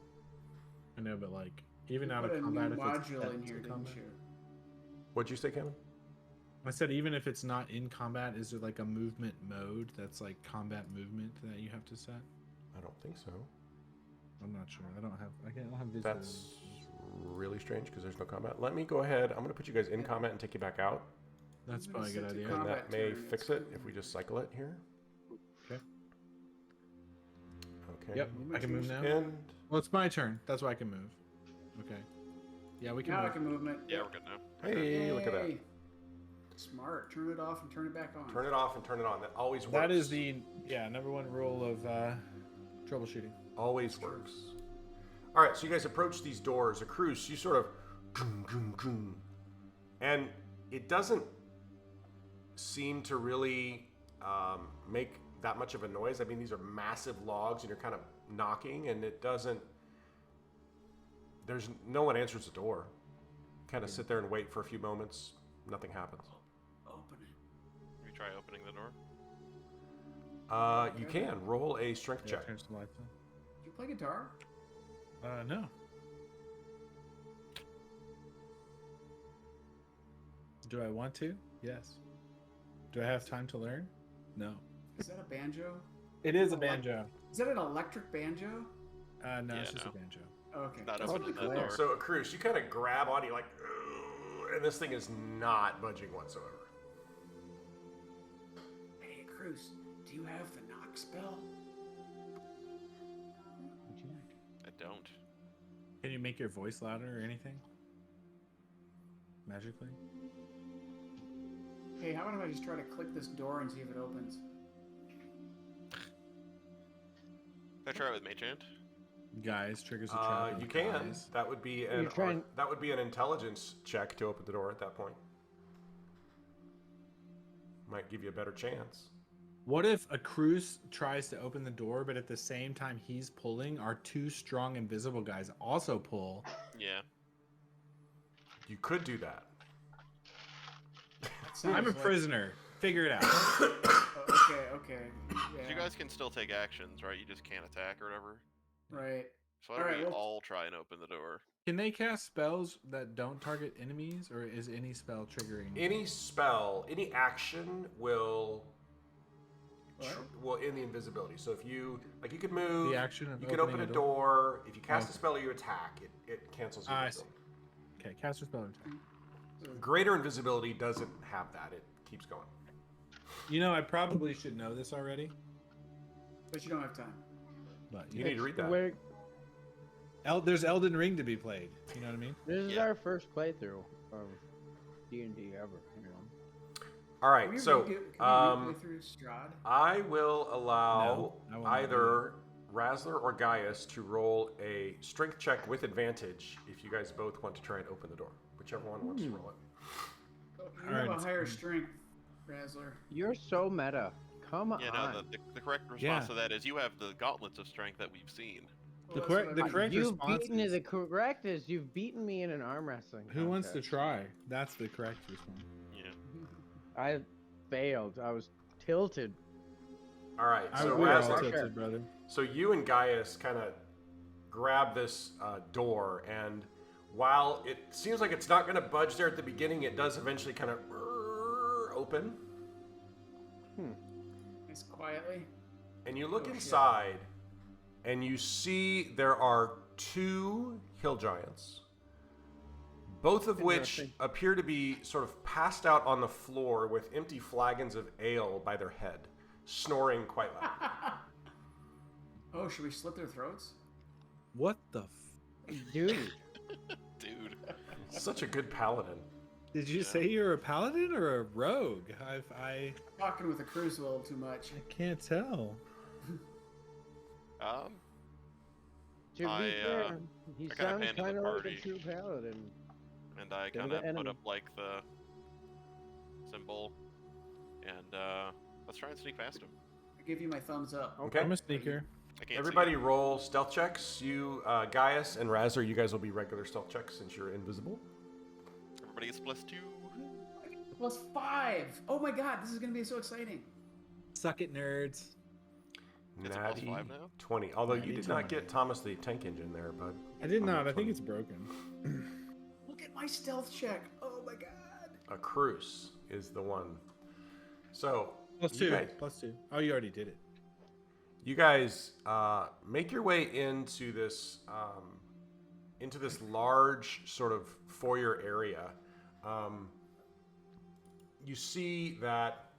I know, but like even You out put of a combat, new if it's module set in to here, didn't combat? you? What'd you say, Kevin? I said even if it's not in combat, is there like a movement mode that's like combat movement that you have to set? I don't think so. I'm not sure. I don't have visual. That's really strange because there's no combat. Let me go ahead. I'm going to put you guys in combat and take you back out. That's Movement probably is a good set to idea. And combat that may turn, fix it's it good. if we just cycle it here. Okay. Okay. Yep, I can move now. And Well, it's my turn. That's why I can move. Okay. Yeah, we can Now I move. can movement. Yeah, we're good now. hey, look at that. Yay. Smart. Turn it off and turn it back on. Turn it off and turn it on. That always works. That is the number one rule of troubleshooting. always works. All right, so you guys approach these doors. Akrus, you sort of, and it doesn't seem to really make that much of a noise. I mean, these are massive logs, and you're kind of knocking, and it doesn't. There's no one answers the door. Kind of sit there and wait for a few moments. Nothing happens. Open it. We try opening the door. You can roll a strength Yeah, check. turn some lights on. Do you play guitar? No. Do I want to? Yes. Do I have time to learn? No. Is that a banjo? It is a banjo. Is that an electric banjo? No, Yeah, it's just no. a banjo. Okay. Not That's opening really that cool. door. So, Akrus, you kind of grab on, you like, "Ugh," and this thing is not budging whatsoever. Hey, Cruz, do you have the knock spell? Would you like? I don't. Can you make your voice louder or anything? Magically? Hey, how about if I just try to click this door and see if it opens? Can I try it with Mage Hand? Guys, triggers a trap. You with can. guys. That would be You're trying- that would be an intelligence check to open the door at that point. Might give you a better chance. What if Akrus tries to open the door, but at the same time he's pulling, our 2 strong invisible guys also pull? Yeah. You could do that. I'm a prisoner. Figure it out. Okay. Yeah. You guys can still take actions, right? You just can't attack or whatever. Right. So why don't Alright, we well- all try and open the door? Can they cast spells that don't target enemies, or is any spell triggering? Any spell, any action will end the invisibility. So if you you could move, The action of you could open opening a a door. If you cast Okay. a spell or you attack, it cancels your I see. invisibility. Okay, caster spell attack. Greater invisibility doesn't have that. It keeps going. You know, I probably should know this already, But you don't have time. but You need to read that. There's Elden Ring to be played. You know what I mean? This is Yeah. our first playthrough of D&D ever. You know. All right, Can we so play through Strahd? I will allow No, I will not either Razzler or Gaius to roll a strength check with advantage if you guys both want to try and open the door. Whichever one wants to roll it. You have a Alright. higher strength, Razzler. You're so meta. Come Yeah, on. no, the correct response Yeah. to that is you have the gauntlets of strength that we've seen. The Well, correct- that's the what I correct mean. You've response beaten is- the correct is you've beaten me in an arm wrestling. Who wants to contest. try? That's the correct response. Yeah. I failed. I was tilted. All right, so we're all Razzler, tilted, brother. so you and Gaius kind of grab this door, and while it seems like it's not going to budge there at the beginning, it does eventually kind of open. Nice quietly. And you look Oh, shit. inside, and you see there are 2 hill giants, both of which Interesting. appear to be sort of passed out on the floor with empty flagons of ale by their head, snoring quite loudly. Oh, should we slit their throats? What the? Dude. Dude. Such a good paladin. Did you say you're a paladin or a rogue? I Talking with a cruise a little too much. can't tell. To be I, fair, he I kinda sounds abandoned the kind of like a party. true paladin. And I Go to kind the of put enemy. up like the symbol, and let's try and sneak past him. I give you my thumbs up. Okay. I'm a sneaker. I can't Everybody see him. roll stealth checks. You, Gaius and Razzler, you guys will be regular stealth checks since you're invisible. Everybody gets +2. +5. Oh my god, this is gonna be so exciting. Suck it, nerds. It's a Natty +5 now? 20. Although you Natty did not 20. get Thomas the tank engine there, bud. I did not. I 20. think it's broken. Look at my stealth check. Oh my god. Akrus is the one. So, Plus you 2. guys- Plus 2. Oh, you already did it. You guys make your way into this large sort of foyer area. You see that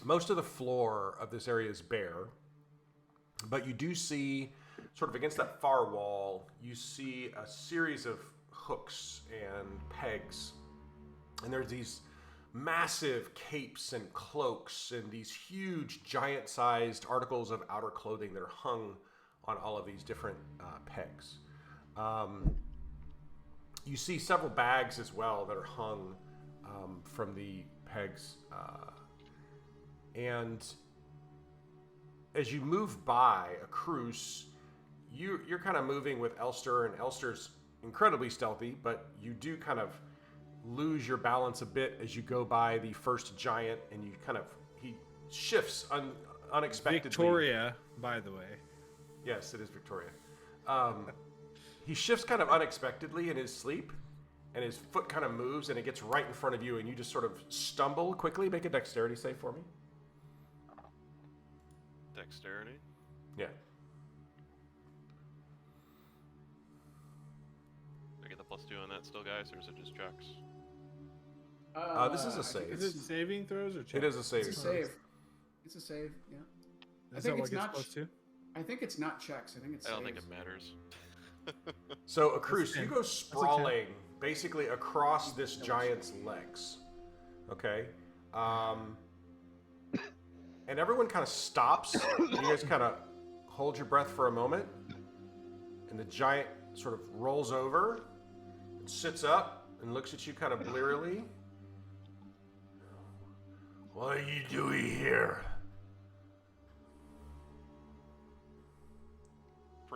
most of the floor of this area is bare, but you do see sort of against that far wall, you see a series of hooks and pegs, and there's these massive capes and cloaks and these huge giant-sized articles of outer clothing that are hung on all of these different pegs. You see several bags as well that are hung from the pegs. And as you move by Akrus, you're kind of moving with Elster, and Elster's incredibly stealthy, but you do kind of lose your balance a bit as you go by the first giant, and he shifts unexpectedly. Victoria, by the way. Yes, it is Victoria. He shifts kind of unexpectedly in his sleep, and his foot kind of moves, and it gets right in front of you, and you just sort of stumble quickly. Make a dexterity save for me. Dexterity. Yeah. Do I get the +2 on that still, guys, or is it just checks? This is a I save. think Is it saving throws or checks? It is a save. It's a save. It's a save, yeah. Is think that what it's gets not +2? I think it's not checks. I think it's I don't think saves. it matters. So, Akrus, That's you 10. go That's a 10. sprawling basically across this giant's legs. Okay? And everyone kind of stops. You guys kind of hold your breath for a moment. And the giant sort of rolls over and sits up and looks at you kind of blearily. What are you doing here?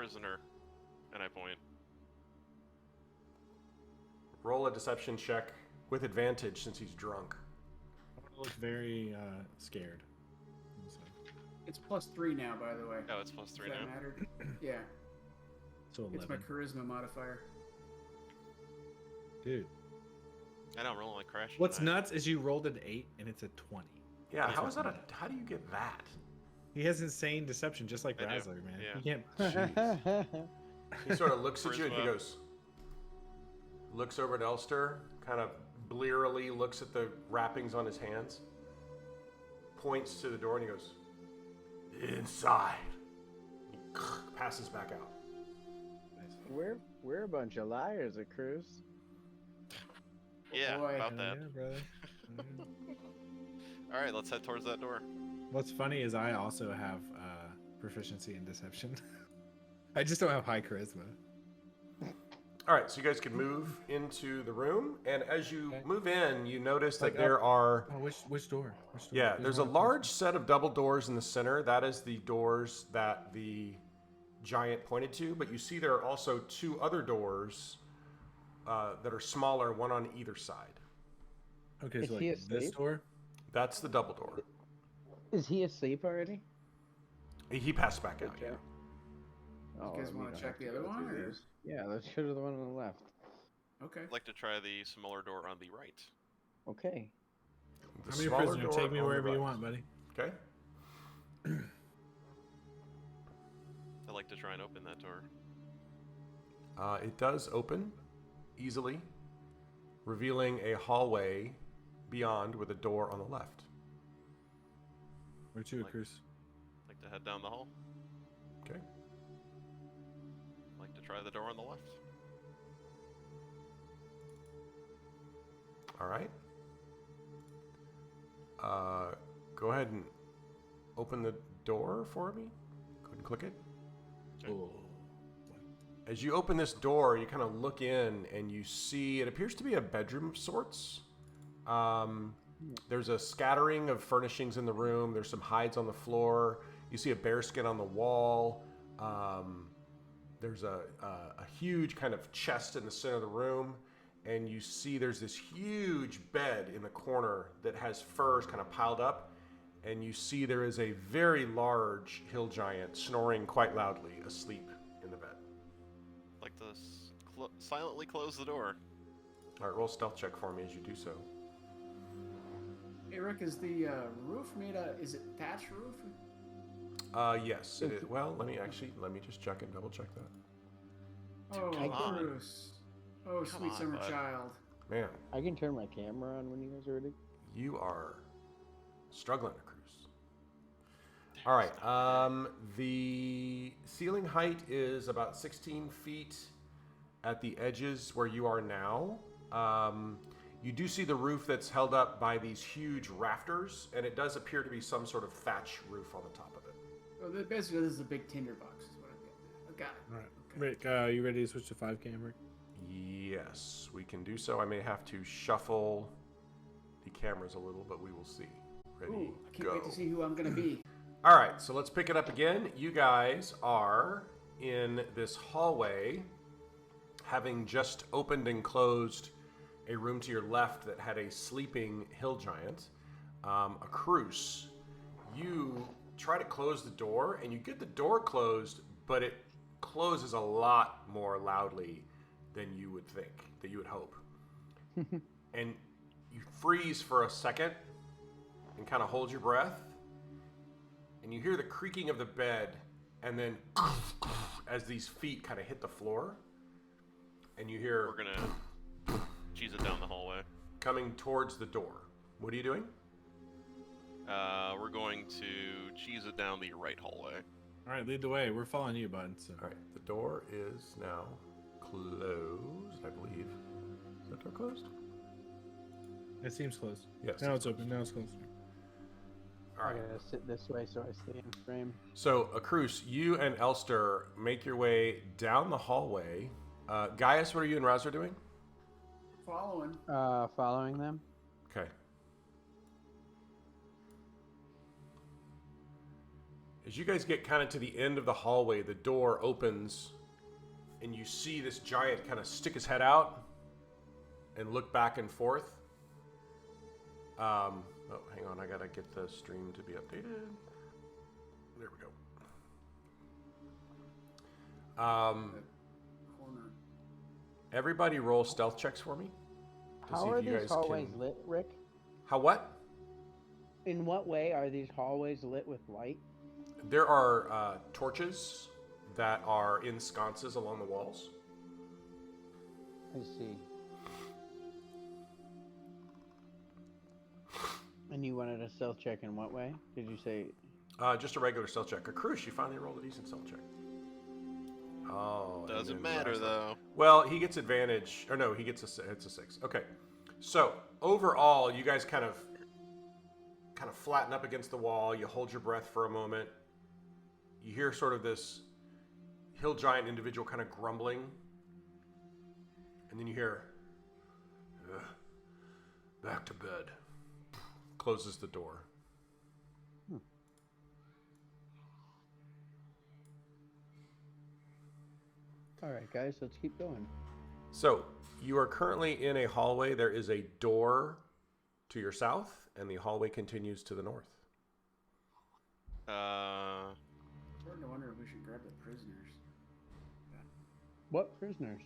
prisoner, and I point. Roll a deception check with advantage since he's drunk. I want to look very scared. It's +3 now, by the way. Oh, it's +3 Does that now. matter? Yeah. So 11. It's my charisma modifier. Dude. I know, I'm rolling like crash. What's tonight. nuts is you rolled an 8 and it's a 20. Yeah, That's how not is that bad. how do you get that? He has insane deception, just like I do, Razzler, man. yeah. You can't. Jeez. He sort of looks at you and he Charisma. goes, looks over at Elster, kind of blearily looks at the wrappings on his hands, points to the door and he goes, inside. He passes back out. We're a bunch of liars, Akrus. Yeah, Boy. about Hell that. yeah, brother. All right, let's head towards that door. What's funny is I also have proficiency in deception. I just don't have high charisma. All right, so you guys can move into the room, and as you Okay. move in, you notice that Like there are, Oh, which door? Which door? yeah, there's a one large set of double doors in the center. That is the doors that the giant pointed to, but you see there are also two other doors that are smaller, one on either side. Okay, Is so he like this asleep? door. That's the double door. Is he asleep already? He passed back out, Okay. yeah. Oh, guys we wanna don't check have the to other go one, through or- these. Yeah, let's go to the one on the left. Okay. I'd like to try the smaller door on the right. Okay. The I'm your smaller prisoner. door Take me on the wherever you right. want, buddy. Okay. I'd like to try and open that door. It does open easily, revealing a hallway beyond with a door on the left. Where to, Like- Cruz? I'd like to head down the hall. Okay. I'd like to try the door on the left. All right. Go ahead and open the door for me. Go ahead and click it. Oh. As you open this door, you kind of look in and you see it appears to be a bedroom of sorts. There's a scattering of furnishings in the room. There's some hides on the floor. You see a bearskin on the wall. There's a huge kind of chest in the center of the room. And you see there's this huge bed in the corner that has furs kind of piled up. And you see there is a very large hill giant snoring quite loudly, asleep in the bed. I'd like to silently close the door. All right, roll stealth check for me as you do so. Hey, Rick, is the roof made of, is it thatch roof? Yes, it is. Well, let me just check and double check that. Oh, come on. Bruce. Oh, Come sweet on, summer bud. child. Man, I can turn my camera on when you guys are ready. you are struggling to cruise. All right, the ceiling height is about 16 feet at the edges where you are now. You do see the roof that's held up by these huge rafters, and it does appear to be some sort of thatch roof on the top of it. Oh, basically, this is a big tinderbox, is what I'm getting at. I got it. All right. Okay. Rick, you ready to switch to 5 camera? Yes, we can do so. I may have to shuffle the cameras a little, but we will see. Ready, Ooh, I can't go. wait to see who I'm going to be. All right, so let's pick it up again. You guys are in this hallway, having just opened and closed a room to your left that had a sleeping hill giant. Akrus, you try to close the door, and you get the door closed, but it closes a lot more loudly than you would think, that you would hope. And you freeze for a second and kind of hold your breath. And you hear the creaking of the bed, and then as these feet kind of hit the floor, and you hear We're gonna cheese it down the hallway. coming towards the door. What are you doing? We're going to cheese it down the right hallway. All right, lead the way. We're following you, bud. So. All right, the door is now closed, I believe. Is that door closed? It seems closed. Yes. Now it's open. Now it's closed. All I right. gotta sit this way so I stay in frame. So, Akrus, you and Elster make your way down the hallway. Gaius, what are you and Razzler doing? Following. Following them. Okay. As you guys get kind of to the end of the hallway, the door opens, and you see this giant kind of stick his head out and look back and forth. Oh, hang on, I gotta get the stream to be updated. There we go. Corner. Everybody roll stealth checks for me. To How see are if you these guys hallways can... lit, Rick? How what? In what way are these hallways lit with light? There are torches that are in sconces along the walls. I see. And you wanted a stealth check in what way? Did you say? Just a regular stealth check. Akrus, you finally rolled a decent stealth check. Oh, and Doesn't then matter Razzler. though. Well, he gets advantage, or no, he gets it's a 6. Okay, so overall, you guys kind of flatten up against the wall. You hold your breath for a moment. You hear sort of this hill giant individual kind of grumbling, and then you hear, "Back to bed." Closes the door. All right, guys, let's keep going. So, you are currently in a hallway. There is a door to your south, and the hallway continues to the north. Starting to wonder if we should grab the prisoners. What prisoners?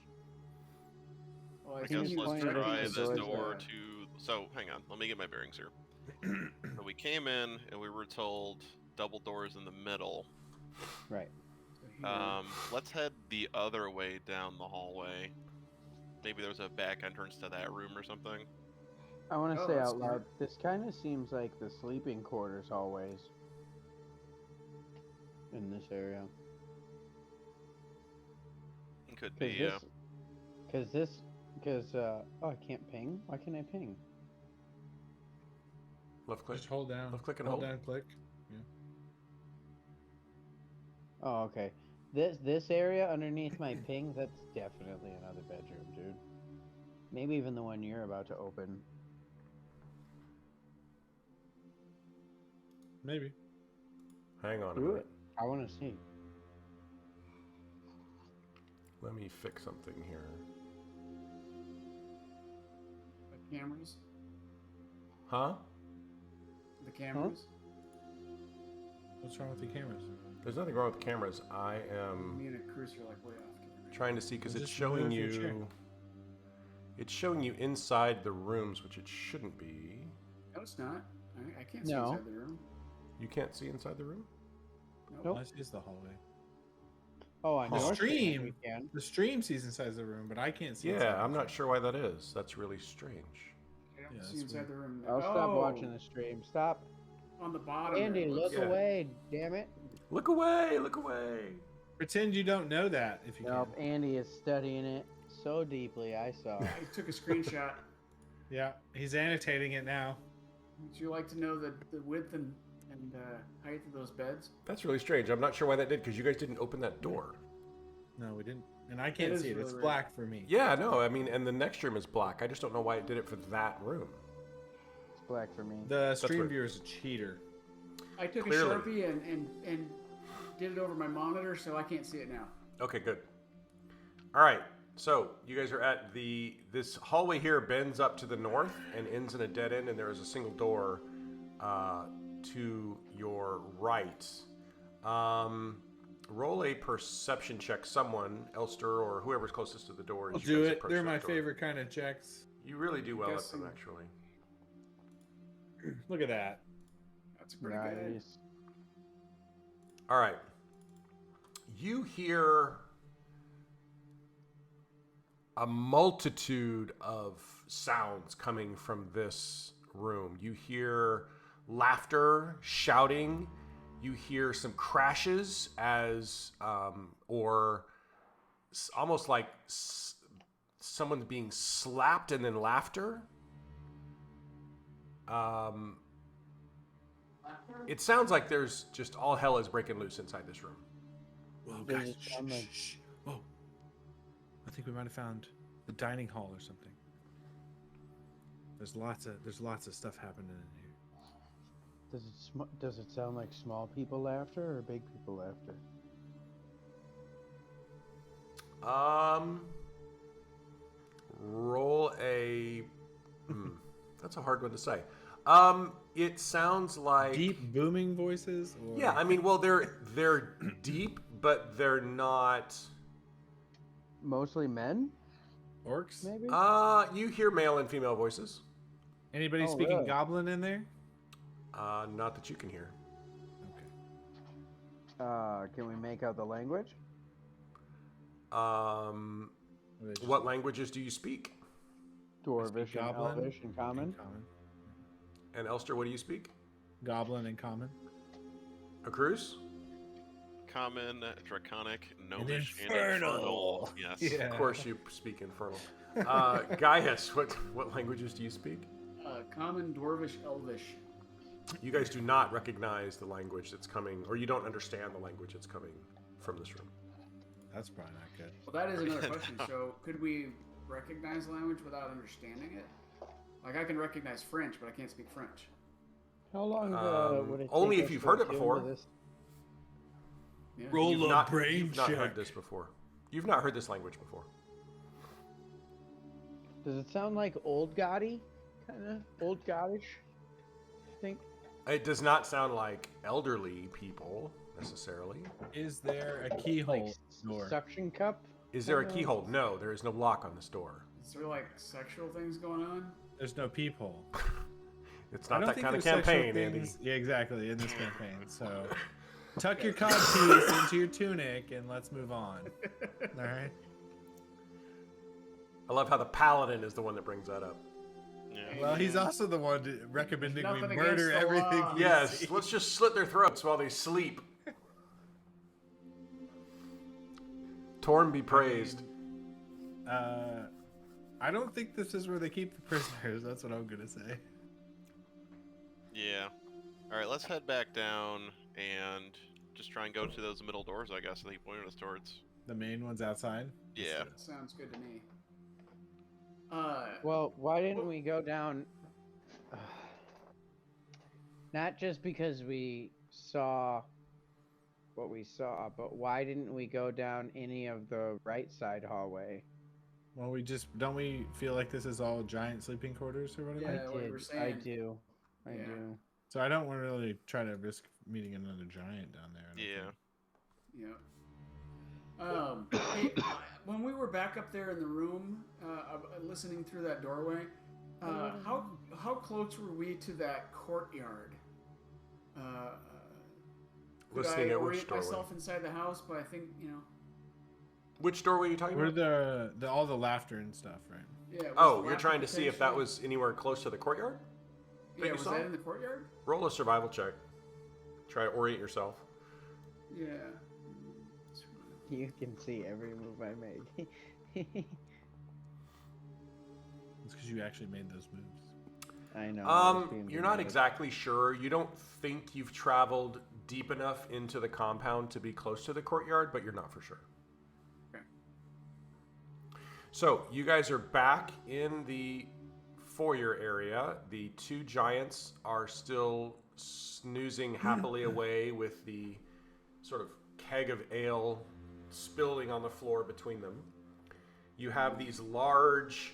Well, I Can guess you let's point try at the the door doors to... So, hang on. Let me get my bearings here. So we came in, and we were told double doors in the middle. Right. So here, Let's head the other way down the hallway. Maybe there's a back entrance to that room or something. I want to Oh, say that's out loud, smart. this kind of seems like the sleeping quarters hallways in this area. Could be, yeah. Because oh, I can't ping? Why can't I ping? Left click. Just hold down. Left click and hold hold. down, click. Yeah. Oh, okay. This area underneath my ping, that's definitely another bedroom, dude. Maybe even the one you're about to open. Maybe. Hang on a Do minute. it. I want to see. Let me fix something here. the cameras. Huh? The cameras. What's wrong with the cameras? There's nothing wrong with the cameras. I am Me and Akrus are like way off. To the right. trying to see because Well, it's just showing move your chair. you. It's showing you inside the rooms, which it shouldn't be. No, it's not. I can't see No. inside the room. You can't see inside the room? Nope. This is the hallway. Oh, on The your screen stream. we can. The stream sees inside the room, but I can't see. inside Yeah, the I'm not room. sure why that is. That's really strange. I don't Yeah, see that's inside weird. the room. I'll stop Oh, watching the stream. Stop. On the bottom. Andy, there, it look looks- Yeah. away, damn it. Look away! Look away! Pretend you don't know that if you Nope, can. Andy is studying it so deeply, I saw. I took a screenshot. Yeah, he's annotating it now. Would you like to know the width and height of those beds? That's really strange. I'm not sure why that did because you guys didn't open that door. No, we didn't. And I can't is see it. really It's weird. black for me. Yeah, no, I mean, and the next room is black. I just don't know why it did it for that room. It's black for me. The stream weird. viewer is a cheater. I took Clearly. a Sharpie and did it over my monitor, so I can't see it now. Okay, good. All right, so you guys are at this hallway here bends up to the north and ends in a dead end, and there is a single door to your right. Roll a perception check. Someone, Elster or whoever's closest to the door. I'll as you do guys it. approach They're that my door. favorite kind of checks. You really do well at Guessing. them, actually. Look at that. That's pretty good. Nice. All right. You hear a multitude of sounds coming from this room. You hear laughter, shouting. You hear some crashes as, almost like someone's being slapped and then laughter. It sounds like there's just all hell is breaking loose inside this room. Whoa, Does guys. it Shh, sound like- shh, shh. Whoa. I think we might have found the dining hall or something. There's lots of stuff happening in here. Does it sound like small people laughter or big people laughter? Roll a. That's a hard one to say. It sounds like Deep booming voices. Or... Yeah, I mean, well, they're deep, but they're not. Mostly men, Orcs. maybe. You hear male and female voices. Anybody Oh, speaking really? Goblin in there? Not that you can hear. Okay. Can we make out the language? What languages do you speak? Dwarvish and Goblin Elvish and Common. And Elster, what do you speak? Goblin and Common. Akrus? Common, Draconic, Gnomish, and Infernal. Yes. Yeah. Of course, you speak Infernal. Gaius, what languages do you speak? Common, Dwarvish, Elvish. You guys do not recognize the language that's coming, or you don't understand the language that's coming from this room. That's probably not good. Well, that is another question. So, could we recognize language without understanding it? Like, I can recognize French, but I can't speak French. How long would it take only if us you've to heard it attune before. to this? Yeah. Roll You've a not brain heard check. this before. You've not heard this language before. Does it sound like old Gotti? Kind of old Gottish? I think. It does not sound like elderly people necessarily. Is there a keyhole Like door? suction cup? Is there a keyhole? No, there is no lock on this door. Is there, like, sexual things going on? There's no peephole. It's I not don't that think kind of there's sexual campaign, Andy. things- Yeah, exactly, in this campaign. So, tuck your codpiece into your tunic and let's move on. All right. I love how the Paladin is the one that brings that up. Yeah. Well, he's also the one recommending we Nothing murder against the everything. law. we Yes, see. let's just slit their throats while they sleep. Torm be praised. I don't think this is where they keep the prisoners. That's what I'm gonna say. Yeah. All right, let's head back down and just try and go to those middle doors, I guess, that he pointed us towards. The main one's outside. Yeah. Sounds good to me. Well, why didn't we go down? Not just because we saw what we saw, but why didn't we go down any of the right side hallway? Well, don't we feel like this is all giant sleeping quarters or whatever? Yeah, what you were I saying. do. I Yeah. do. So I don't want to really try to risk meeting another giant down there. I don't Yeah. think. Yeah. Hey, when we were back up there in the room, listening through that doorway, how close were we to that courtyard? Could Listening I at which orient doorway? myself inside the house? But I think Which doorway are you talking Where about? the all the laughter and stuff, right? yeah. was Oh, the you're trying to laughter see if that potentially- was anywhere close to the courtyard? Yeah, you was saw? that in the courtyard? Roll a survival check. Try to orient yourself. Yeah. You can see every move I make. It's because you actually made those moves. I know. I was being You're not dramatic. exactly sure. You don't think you've traveled deep enough into the compound to be close to the courtyard, but you're not for sure. Okay. So, you guys are back in the foyer area. The two giants are still snoozing happily away with the sort of keg of ale spilling on the floor between them. You have these large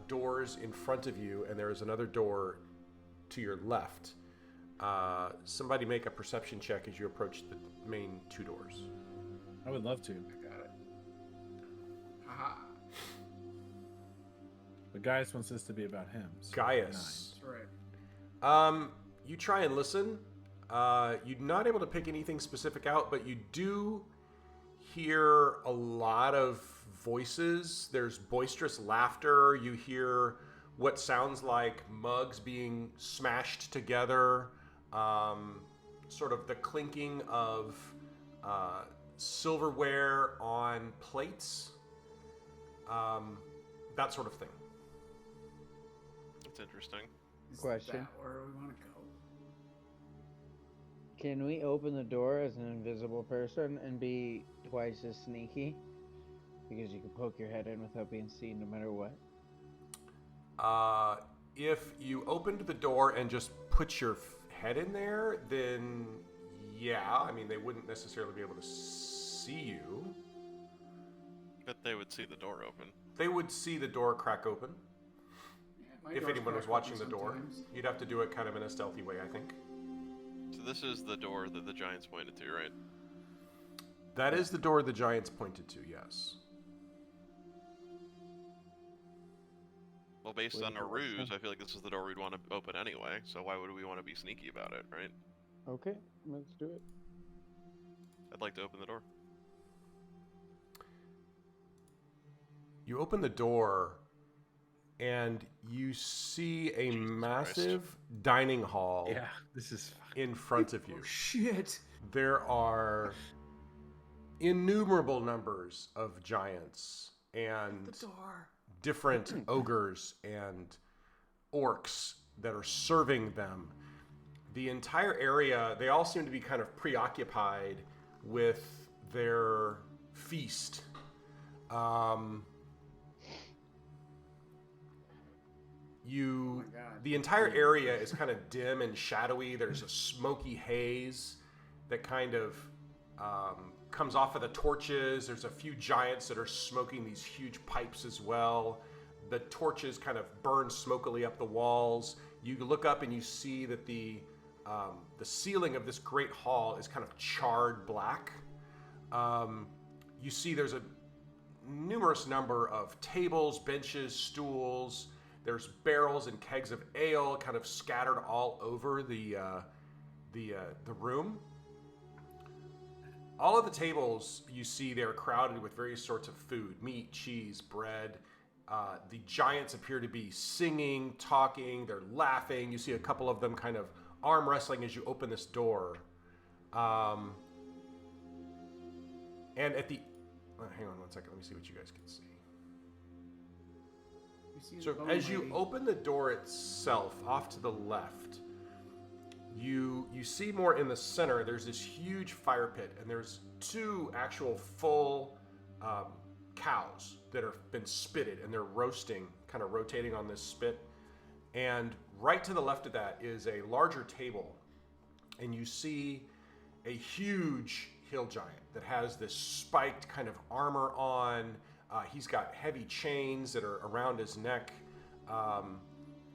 doors in front of you, and there is another door to your left. Somebody make a perception check as you approach the main two doors. I would love to. I got it. Haha. But Gaius wants this to be about him. So Gaius. That's right. You try and listen. You're not able to pick anything specific out, but you do hear a lot of voices. There's boisterous laughter. You hear what sounds like mugs being smashed together. Sort of the clinking of silverware on plates. That sort of thing. That's interesting. Is Question. that where we want to go? Can we open the door as an invisible person and be twice as sneaky? Because you can poke your head in without being seen no matter what. If you opened the door and just put your head in there, then yeah, I mean, they wouldn't necessarily be able to see you. But they would see the door open. They would see the door crack open. Yeah, my If door's anyone was cracked watching open the door, sometimes. you'd have to do it kind of in a stealthy way, I think. So this is the door that the giants pointed to, right? That is the door the giants pointed to, yes. Well, based Wait, on our what's ruse, that? I feel like this is the door we'd want to open anyway, so why would we want to be sneaky about it, right? Okay, let's do it. I'd like to open the door. You open the door, and you see a Jesus massive dining hall Yeah, this is in front of you. Oh, shit. There are innumerable numbers of giants and The door. different ogres and orcs that are serving them. The entire area, they all seem to be kind of preoccupied with their feast. Oh my God. The entire area is kind of dim and shadowy. There's a smoky haze that kind of comes off of the torches. There's a few giants that are smoking these huge pipes as well. The torches kind of burn smokily up the walls. You look up and you see that the ceiling of this great hall is kind of charred black. You see there's a numerous number of tables, benches, stools. There's barrels and kegs of ale kind of scattered all over the room. All of the tables you see they're crowded with various sorts of food: meat, cheese, bread. The giants appear to be singing, talking. They're laughing. You see a couple of them kind of arm wrestling as you open this door. And at the hang on one second. Let me see what you guys can see. You see the So bone as you lady. open the door itself, off to the left, you see more in the center. There's this huge fire pit, and there's two actual full cows that have been spitted, and they're roasting, kind of rotating on this spit. And right to the left of that is a larger table, and you see a huge hill giant that has this spiked kind of armor on. He's got heavy chains that are around his neck.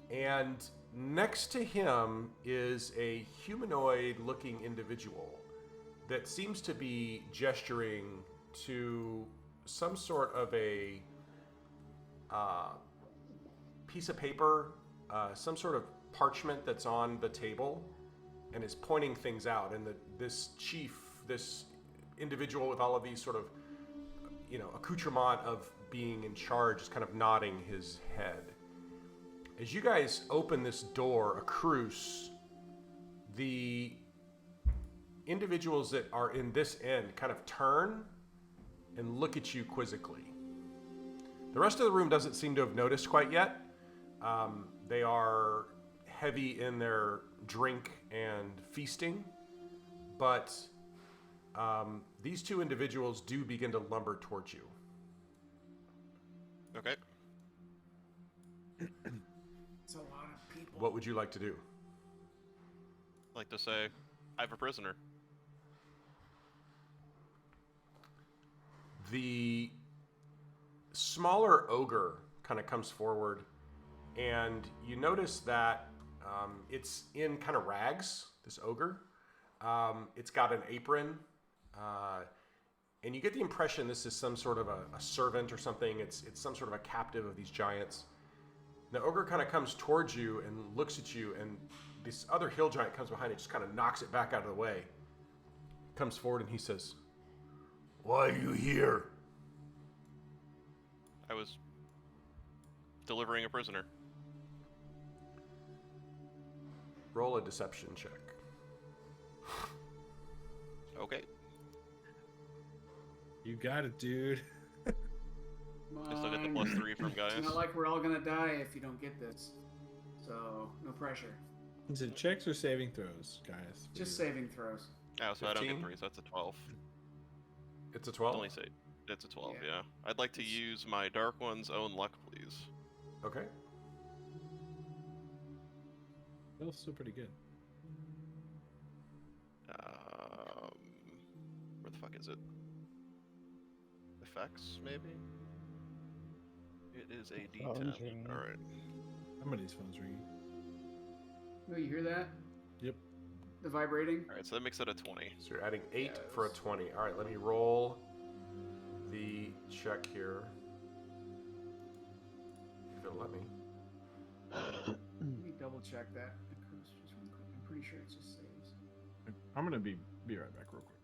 And next to him is a humanoid-looking individual that seems to be gesturing to some sort of a piece of paper, some sort of parchment that's on the table, and is pointing things out. And this chief, this individual with all of these sort of accoutrement of being in charge, is kind of nodding his head. As you guys open this door, Akrus, the individuals that are in this end kind of turn and look at you quizzically. The rest of the room doesn't seem to have noticed quite yet. They are heavy in their drink and feasting, but these two individuals do begin to lumber towards you. Okay. It's a lot of people. What would you like to do? I'd like to say, I have a prisoner. The smaller ogre kind of comes forward, and you notice that it's in kind of rags, this ogre. It's got an apron, and you get the impression this is some sort of a servant or something. It's some sort of a captive of these giants. The ogre kind of comes towards you and looks at you, and this other hill giant comes behind it, just kind of knocks it back out of the way. Comes forward and he says, "Why are you here?" I was delivering a prisoner. Roll a deception check. Okay. You got it, dude. I still get the +3 from Gaius. It's not like we're all gonna die if you don't get this. So, no pressure. Is it checks or saving throws, guys? for Just you? saving throws. Oh, so I don't get 15? 3, so that's a 12. It's a 12? Only say it's a 12, Yeah. yeah. I'd like to use my Dark One's own luck, please. Okay. That was still pretty good. What the fuck is it? Effects, maybe? It is a Phone's D10. ringing. Alright. Somebody's phone's ringing. Oh, you hear that? Yep. The vibrating? Alright, so that makes it a 20. So you're adding 8 Yes. for a 20. All right, let me roll the check here. If it'll let me. Let me double check that. Just real quick. I'm pretty sure it just saves. I'm gonna be right back real quick.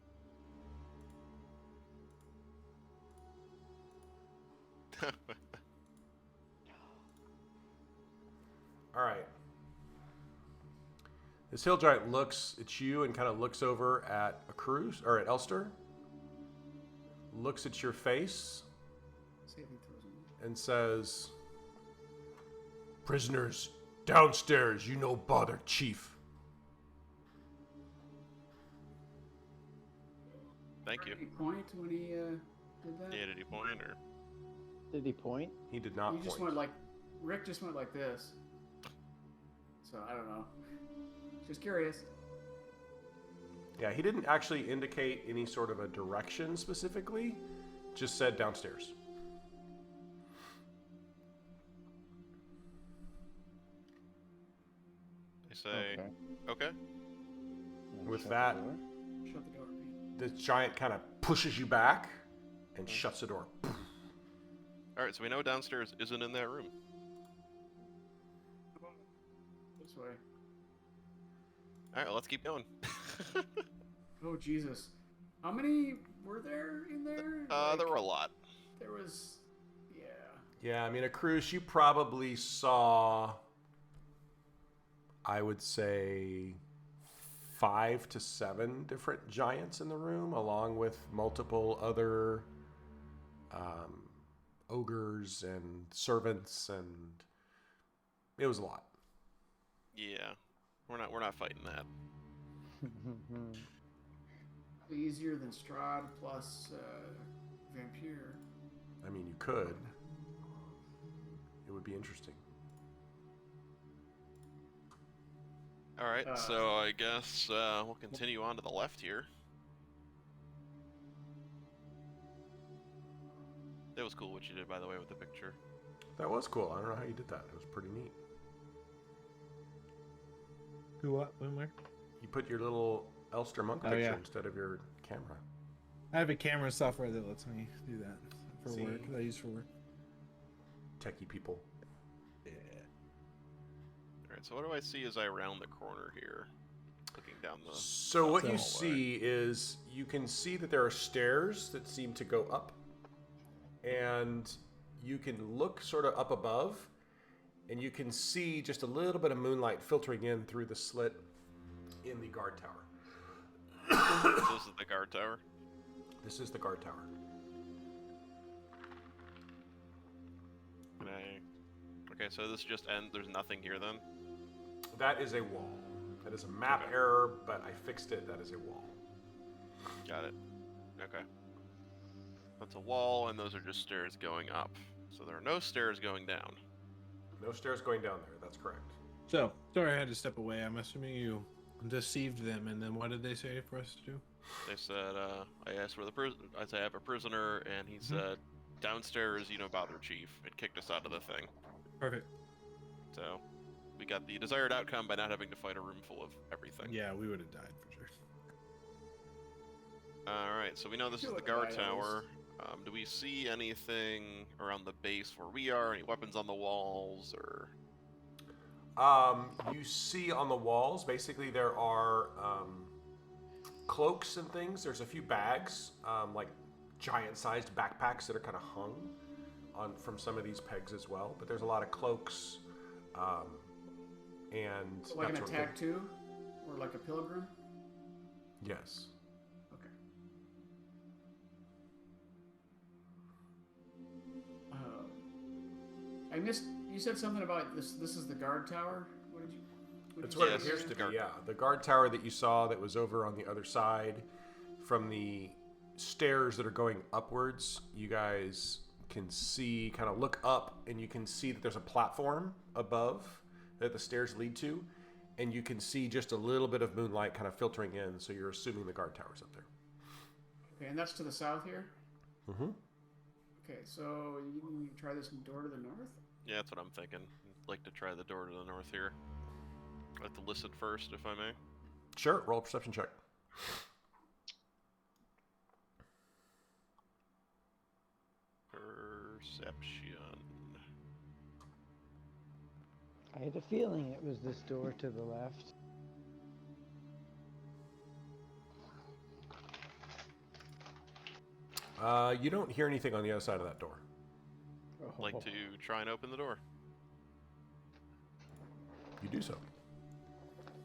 All right. This hill giant looks at you and kind of looks over at Akrus or at Elster. Looks at your face Saving throws in. and says, "Prisoners downstairs, you no bother, chief." Thank you. Did he point when he did that? Yeah, did he point or? Did he point? He did not He just point. went like, Rick just went like this. So I don't know. Just curious. Yeah, he didn't actually indicate any sort of a direction specifically. Just said downstairs. They say, okay. With Shut that- the door. Shut the door. This giant kind of pushes you back and shuts the door. Alright, so we know downstairs isn't in that room. This way. Alright, well, let's keep going. Oh Jesus! How many were there in there? There were a lot. There was. Yeah. Yeah, I mean, a cruise, you probably saw, I would say, 5 to 7 different giants in the room, along with multiple other ogres and servants, and it was a lot. Yeah. We're not fighting that. Easier than Strahd plus Vampire. I mean, you could. It would be interesting. Alright, so I guess we'll continue on to the left here. That was cool what you did, by the way, with the picture. That was cool. I don't know how you did that. It was pretty neat. Who, what, when, where? You put your little Elster monk Oh, picture yeah. instead of your camera. I have a camera software that lets me do that for See? work. That I use for work. Techie people. Yeah. Alright, so what do I see as I round the corner here? Looking down the... So what you hallway. see is you can see that there are stairs that seem to go up, and you can look sort of up above, and you can see just a little bit of moonlight filtering in through the slit in the guard tower. This is the guard tower. This is the guard tower. Can I... Okay, so this just ends... There's nothing here then? That is a wall. That is a map error, but I fixed it. That is a wall. Got it. Okay. That's a wall, and those are just stairs going up. So there are no stairs going down. No stairs going down there. That's correct. So, sorry I had to step away. I'm assuming you deceived them, and then what did they say for us to do? They said, I asked where the prison... I said, I have a prisoner, and he said, downstairs, you know, bother chief, and kicked us out of the thing. Perfect. So, we got the desired outcome by not having to fight a room full of everything. Yeah, we would have died for sure. Alright, so we know this is Two the of the guard items. tower. Do we see anything around the base where we are? Any weapons on the walls, or... You see on the walls, basically there are cloaks and things. There's a few bags, like giant-sized backpacks that are kind of hung on from some of these pegs as well. But there's a lot of cloaks, and Like an that sort of attack thing. too, or like a pilgrim. Yes. Okay. I missed. You said something about this. This is the guard tower. What did you? That's did what you it say? appears to be, guard- yeah. The guard tower that you saw that was over on the other side from the stairs that are going upwards, you guys can see, kind of look up, and you can see that there's a platform above that the stairs lead to, and you can see just a little bit of moonlight kind of filtering in, so you're assuming the guard tower's up there. Okay, and that's to the south here? Mm-hmm. Okay, so you can try this door to the north? Yeah, that's what I'm thinking. I'd like to try the door to the north here. I'd like to listen first, if I may. Sure. Roll a perception check. Perception. I had a feeling it was this door to the left. You don't hear anything on the other side of that door. I'd like to try and open the door. You do so.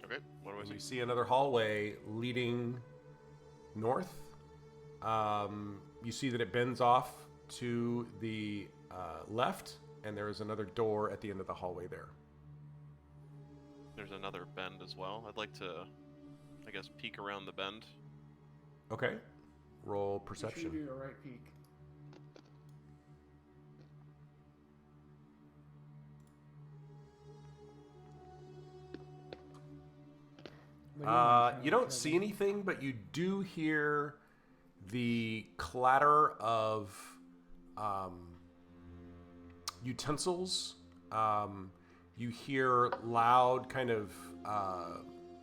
Okay, what do I And you see? see another hallway leading north. You see that it bends off to the left, and there is another door at the end of the hallway there. There's another bend as well. I'd like to, I guess, peek around the bend. Okay. Roll Make sure perception. you do a right peek. You don't see anything, but you do hear the clatter of utensils. You hear loud kind of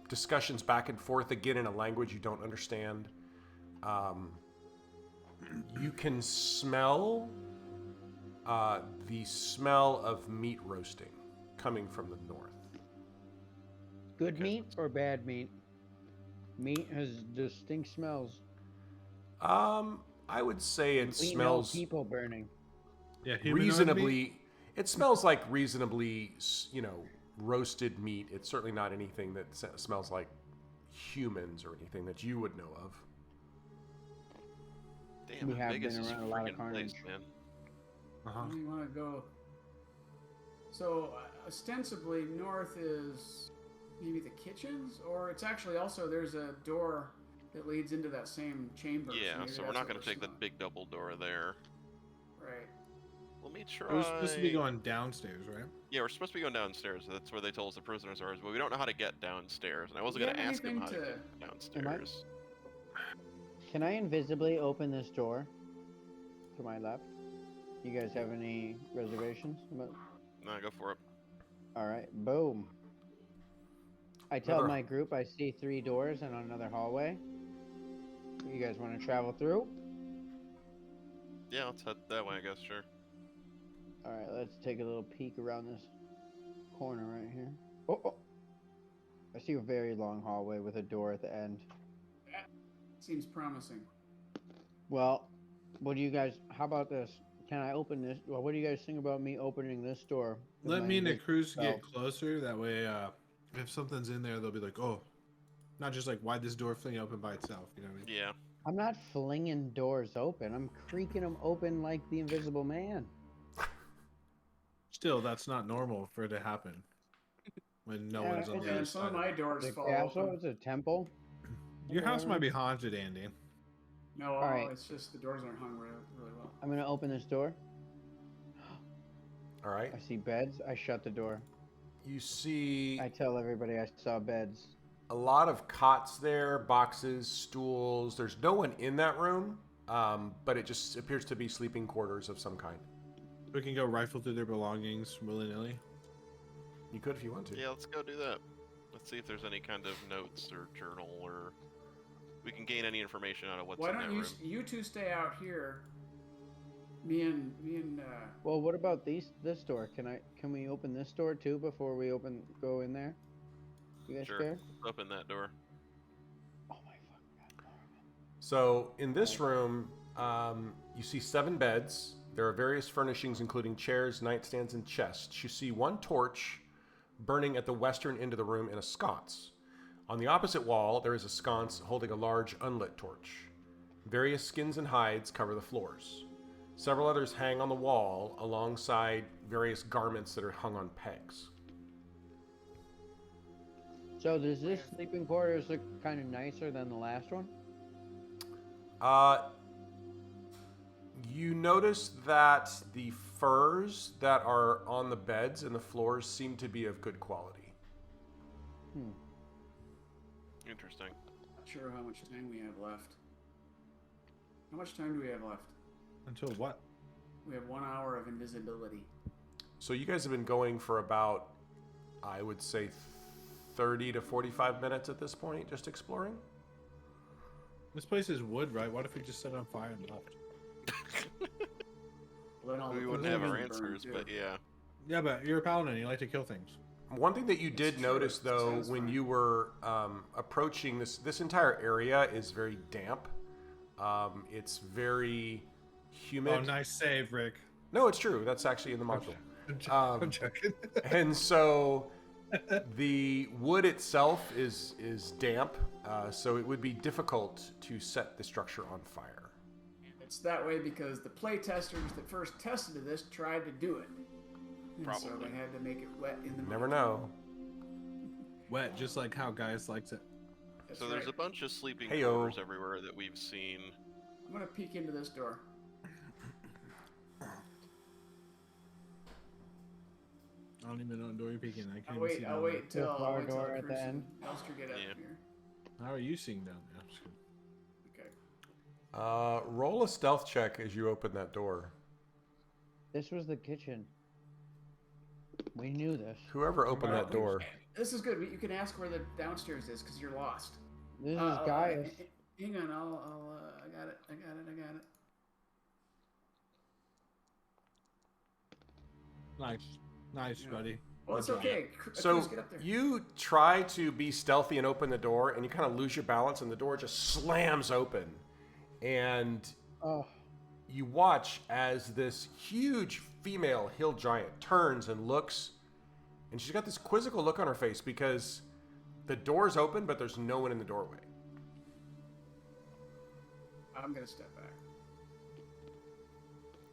discussions back and forth, again in a language you don't understand. You can smell the smell of meat roasting coming from the north. Good Okay. meat or bad meat? Meat has distinct smells. I would say it We know smells people burning. Yeah, humanoid meat? reasonably. It smells like reasonably, roasted meat. It's certainly not anything that smells like humans or anything that you would know of. Damn, We have Vegas been is a around a lot of freaking place, carnage. man. Uh-huh. Where do you want to go? So, ostensibly, north is maybe the kitchens? Or it's actually also, there's a door that leads into that same chamber. Yeah, maybe so we're that's not what going to take the smelling. big double door there. Right. Let me try. We're supposed to be going downstairs, right? Yeah, we're supposed to be going downstairs. That's where they told us the prisoners are, but we don't know how to get downstairs. And I wasn't Do you going to have ask him how to anything get downstairs. Can I invisibly open this door to my left? You guys have any reservations? No, go for it. All right, boom. I tell Another- my group I see 3 doors and another hallway. You guys want to travel through? Yeah, let's head that way, I guess, sure. All right, let's take a little peek around this corner right here. Oh. I see a very long hallway with a door at the end. Seems promising. Well, what do you guys? How about this? Can I open this? Well, what do you guys think about me opening this door? with Let my me and invisible Akrus get self? closer. That way, if something's in there, they'll be like, oh. Not just like, why'd this door fling open by itself? You know what I mean? Yeah. I'm not flinging doors open. I'm creaking them open like the Invisible Man. Still, that's not normal for it to happen when no Yeah, one's on the Yeah, other some side. of my doors The fall castle open. is a temple. Your house might Whatever. be haunted, Andy. No, Alright. it's just the doors aren't hung really well. I'm gonna open this door. All right. I see beds. I shut the door. You see I tell everybody I saw beds. a lot of cots there, boxes, stools. There's no one in that room, but it just appears to be sleeping quarters of some kind. We can go rifle through their belongings willy-nilly. You could if you want to. Yeah, let's go do that. Let's see if there's any kind of notes or journal or we can gain any information out of what's Why in don't that you room. you two stay out here? Me and Well, what about this door? Can we open this door too before we go in there? You guys Sure. care? Open that door. Oh my fucking god. So in this room, you see 7 beds. There are various furnishings, including chairs, nightstands, and chests. You see 1 torch burning at the western end of the room in a sconce. On the opposite wall, there is a sconce holding a large unlit torch. Various skins and hides cover the floors. Several others hang on the wall alongside various garments that are hung on pegs. So does this sleeping quarters look kind of nicer than the last one? You notice that the furs that are on the beds and the floors seem to be of good quality. Interesting. not sure how much time we have left. How much time do we have left? Until what? We have 1 hour of invisibility. So you guys have been going for about, I would say, 30 to 45 minutes at this point, just exploring? This place is wood, right? What if we just set it on fire and left? Well, then all We the wouldn't things have are our gonna burn, answers, too. but yeah. Yeah, but you're a paladin. You like to kill things. One thing that you did true, notice, it's though, when satisfying. you were approaching this entire area is very damp. It's very humid. Oh, nice save, Rick. No, it's true. That's actually in the module. I'm joking. And so the wood itself is damp, so it would be difficult to set the structure on fire. It's that way because the play testers that first tested this tried to do it. And so Probably. they had to make it wet in the Never mud. know. Wet, just like how Gaius likes it. That's So there's a right. bunch of sleeping Heyo. quarters everywhere that we've seen. I'm gonna peek into this door. I don't even know what door you're peeking. I can't I'll even wait. see I'll down wait till The bar Akrus door at the and end. Elster get up Yeah. here. there. How are you seeing down there? I'm just kidding. Okay. Roll a stealth check as you open that door. This was the kitchen. We knew this. Whoever opened that door. This is good. You can ask where the downstairs is because you're lost. This is Gaius. Hang on. I got it. I got it. Nice, Yeah. buddy. Well, it's Good job. okay. So Akrus, get up there. you try to be stealthy and open the door, and you kind of lose your balance, and the door just slams open. And Oh, you watch as this huge female hill giant turns and looks, and she's got this quizzical look on her face because the door's open, but there's no one in the doorway. I'm gonna step back.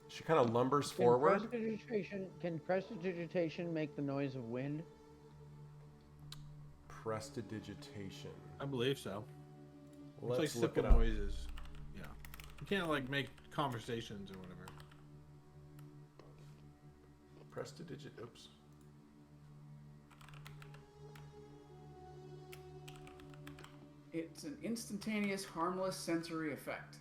She kind of lumbers forward. Can prestidigitation make the noise of wind? Prestidigitation. I believe so. It's like Let's look simple it up. noises. Yeah. You can't like make conversations or whatever. Prestidigit. Oops. It's an instantaneous, harmless sensory effect.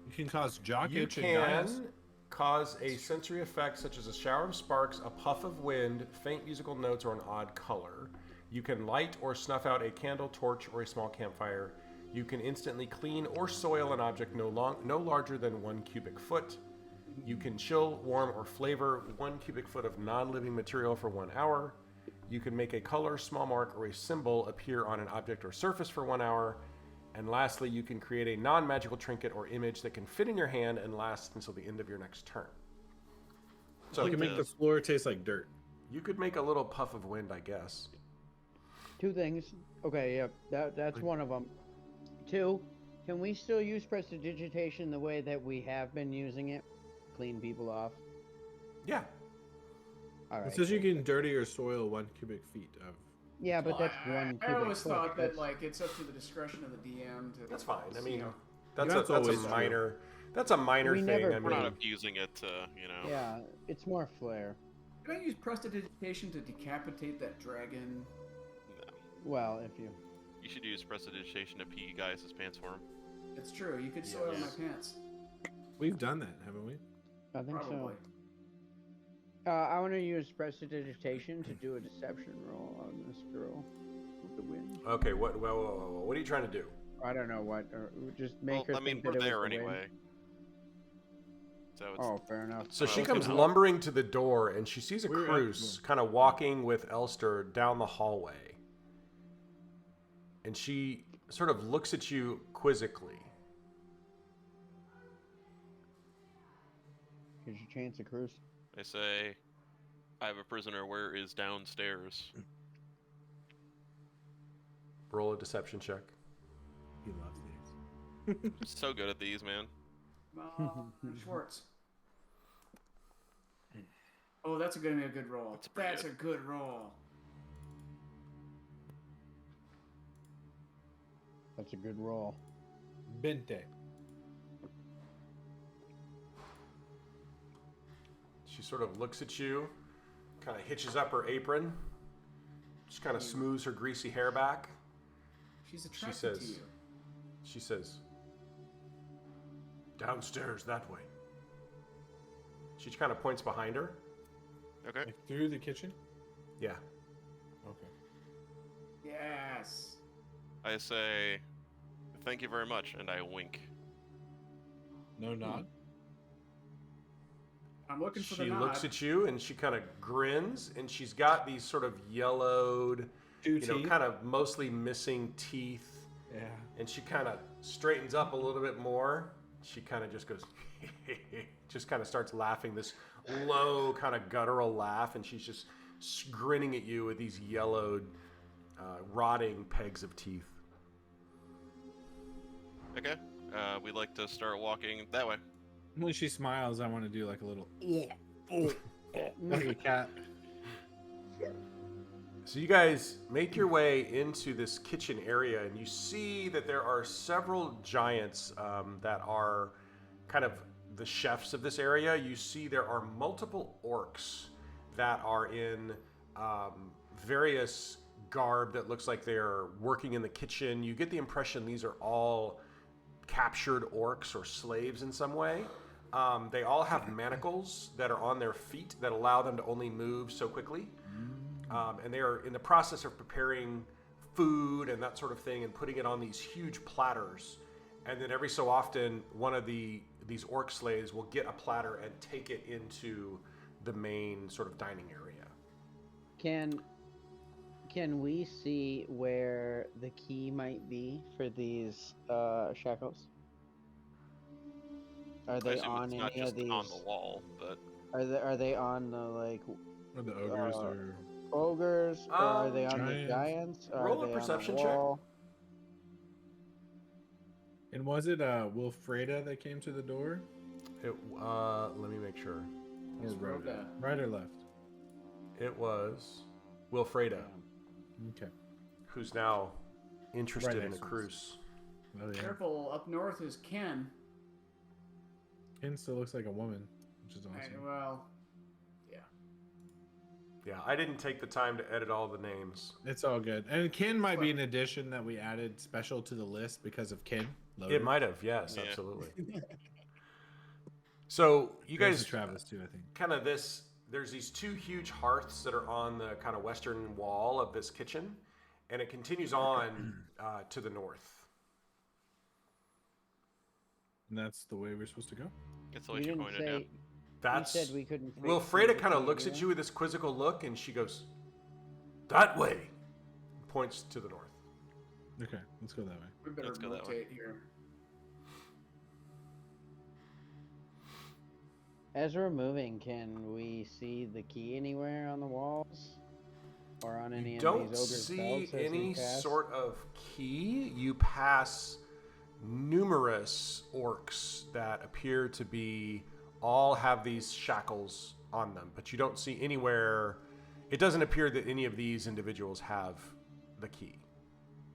You can cause jock You itch and Gaius. can cause a sensory effect such as a shower of sparks, a puff of wind, faint musical notes, or an odd color. You can light or snuff out a candle, torch, or a small campfire. You can instantly clean or soil an object no larger than 1 cubic foot. You can chill, warm, or flavor 1 cubic foot of non-living material for 1 hour. You can make a color, small mark, or a symbol appear on an object or surface for 1 hour. And lastly, you can create a non-magical trinket or image that can fit in your hand and last until the end of your next turn. So You can make the floor taste like dirt. you could make a little puff of wind, I guess. 2 things. Okay, yeah, that's one of them. 2, can we still use prestidigitation the way that we have been using it? Clean people off? Yeah. Alright. It says you can dirty or soil 1 cubic feet of. Yeah, but that's Well, one I cubic always foot. thought that That's- like it's up to the discretion of the DM to. That's fine. I you mean, know. that's That's a always true. minor. That's a minor We thing. never I We're mean, not abusing it to, Yeah, it's more flair. Can I use prestidigitation to decapitate that dragon? No. Well, if you... You should use prestidigitation to pee Gaius' pants for him. It's true. You could soil Yes. my pants. We've done that, haven't we? I think Probably. so. I want to use prestidigitation to do a deception roll on this girl with the wind. okay. What are you trying to do? I don't know what, or just make Well, her I mean, think we're that it was there the wind. anyway. So it's Oh, fair enough. So she Well, comes okay. lumbering to the door, and she sees a We're Akrus at- kind of walking with Elster down the hallway, and she sort of looks at you quizzically. Here's your chance of cruise. they say, I have a prisoner. Where is downstairs? Roll a deception check. He loves these. So good at these, man. Schwartz. Oh, that's gonna be a good roll. That's pretty That's a good roll. That's a good roll. Bente. She sort of looks at you, kind of hitches up her apron, She kind of smooths her greasy hair back. She's attracted to you. She says, downstairs that way. She kind of points behind her. Okay. Like through the kitchen? Yeah. Okay. Yes. I say, thank you very much, and I wink. No nod? I'm looking for the She nod. looks at you and she kind of grins, and she's got these sort of yellowed, Teeth? kind of mostly missing teeth. Yeah. And she kind of straightens up a little bit more. She kind of just goes, just kind of starts laughing, this low kind of guttural laugh, and she's just grinning at you with these yellowed, rotting pegs of teeth. Okay. We'd like to start walking that way. When she smiles, I want to do like a little like a cat. So you guys make your way into this kitchen area, and you see that there are several giants that are kind of the chefs of this area. You see there are multiple orcs that are in various garb that looks like they're working in the kitchen. You get the impression these are all captured orcs or slaves in some way. They all have manacles that are on their feet that allow them to only move so quickly. And they are in the process of preparing food and that sort of thing and putting it on these huge platters. And then every so often, one of these orc slaves will get a platter and take it into the main sort of dining area. Can we see where the key might be for these shackles? Are I they assume on it's any not of just these? on the wall, but Are they on the like Or the ogres or ogres, or are they on the Giants. giants? Or Roll are a they perception on check. the wall? And was it Wilfreda that came to the door? Let me make sure. Or It's Rhoda? Rhoda. Right or left? It was Wilfreda, Okay. who's now interested Right in next to us. Akrus. Oh yeah. Careful, up north is Ken. Ken still looks like a woman, which is awesome. Well, Yeah, I didn't take the time to edit all the names. It's all good. And Ken might be an addition that we added special to the list because of Ken. It might have, yes, Yeah. absolutely. So you There's guys the Travis too, I think. kind of there's these two huge hearths that are on the kind of western wall of this kitchen, and it continues on to the north. And that's the way we're supposed to go. it's the You way she didn't pointed say. out. That's You said we couldn't. Well, see Freda the kind of key looks at anywhere? you with this quizzical look, and she goes, "That way," points to the north. Okay, let's go that way. we better Let's go that way. rotate here. As we're moving, can we see the key anywhere on the walls, or on any You of don't these ogre see belts as we any pass? sort of key. You pass numerous orcs that appear to be all have these shackles on them, but you don't see anywhere. It doesn't appear that any of these individuals have the key.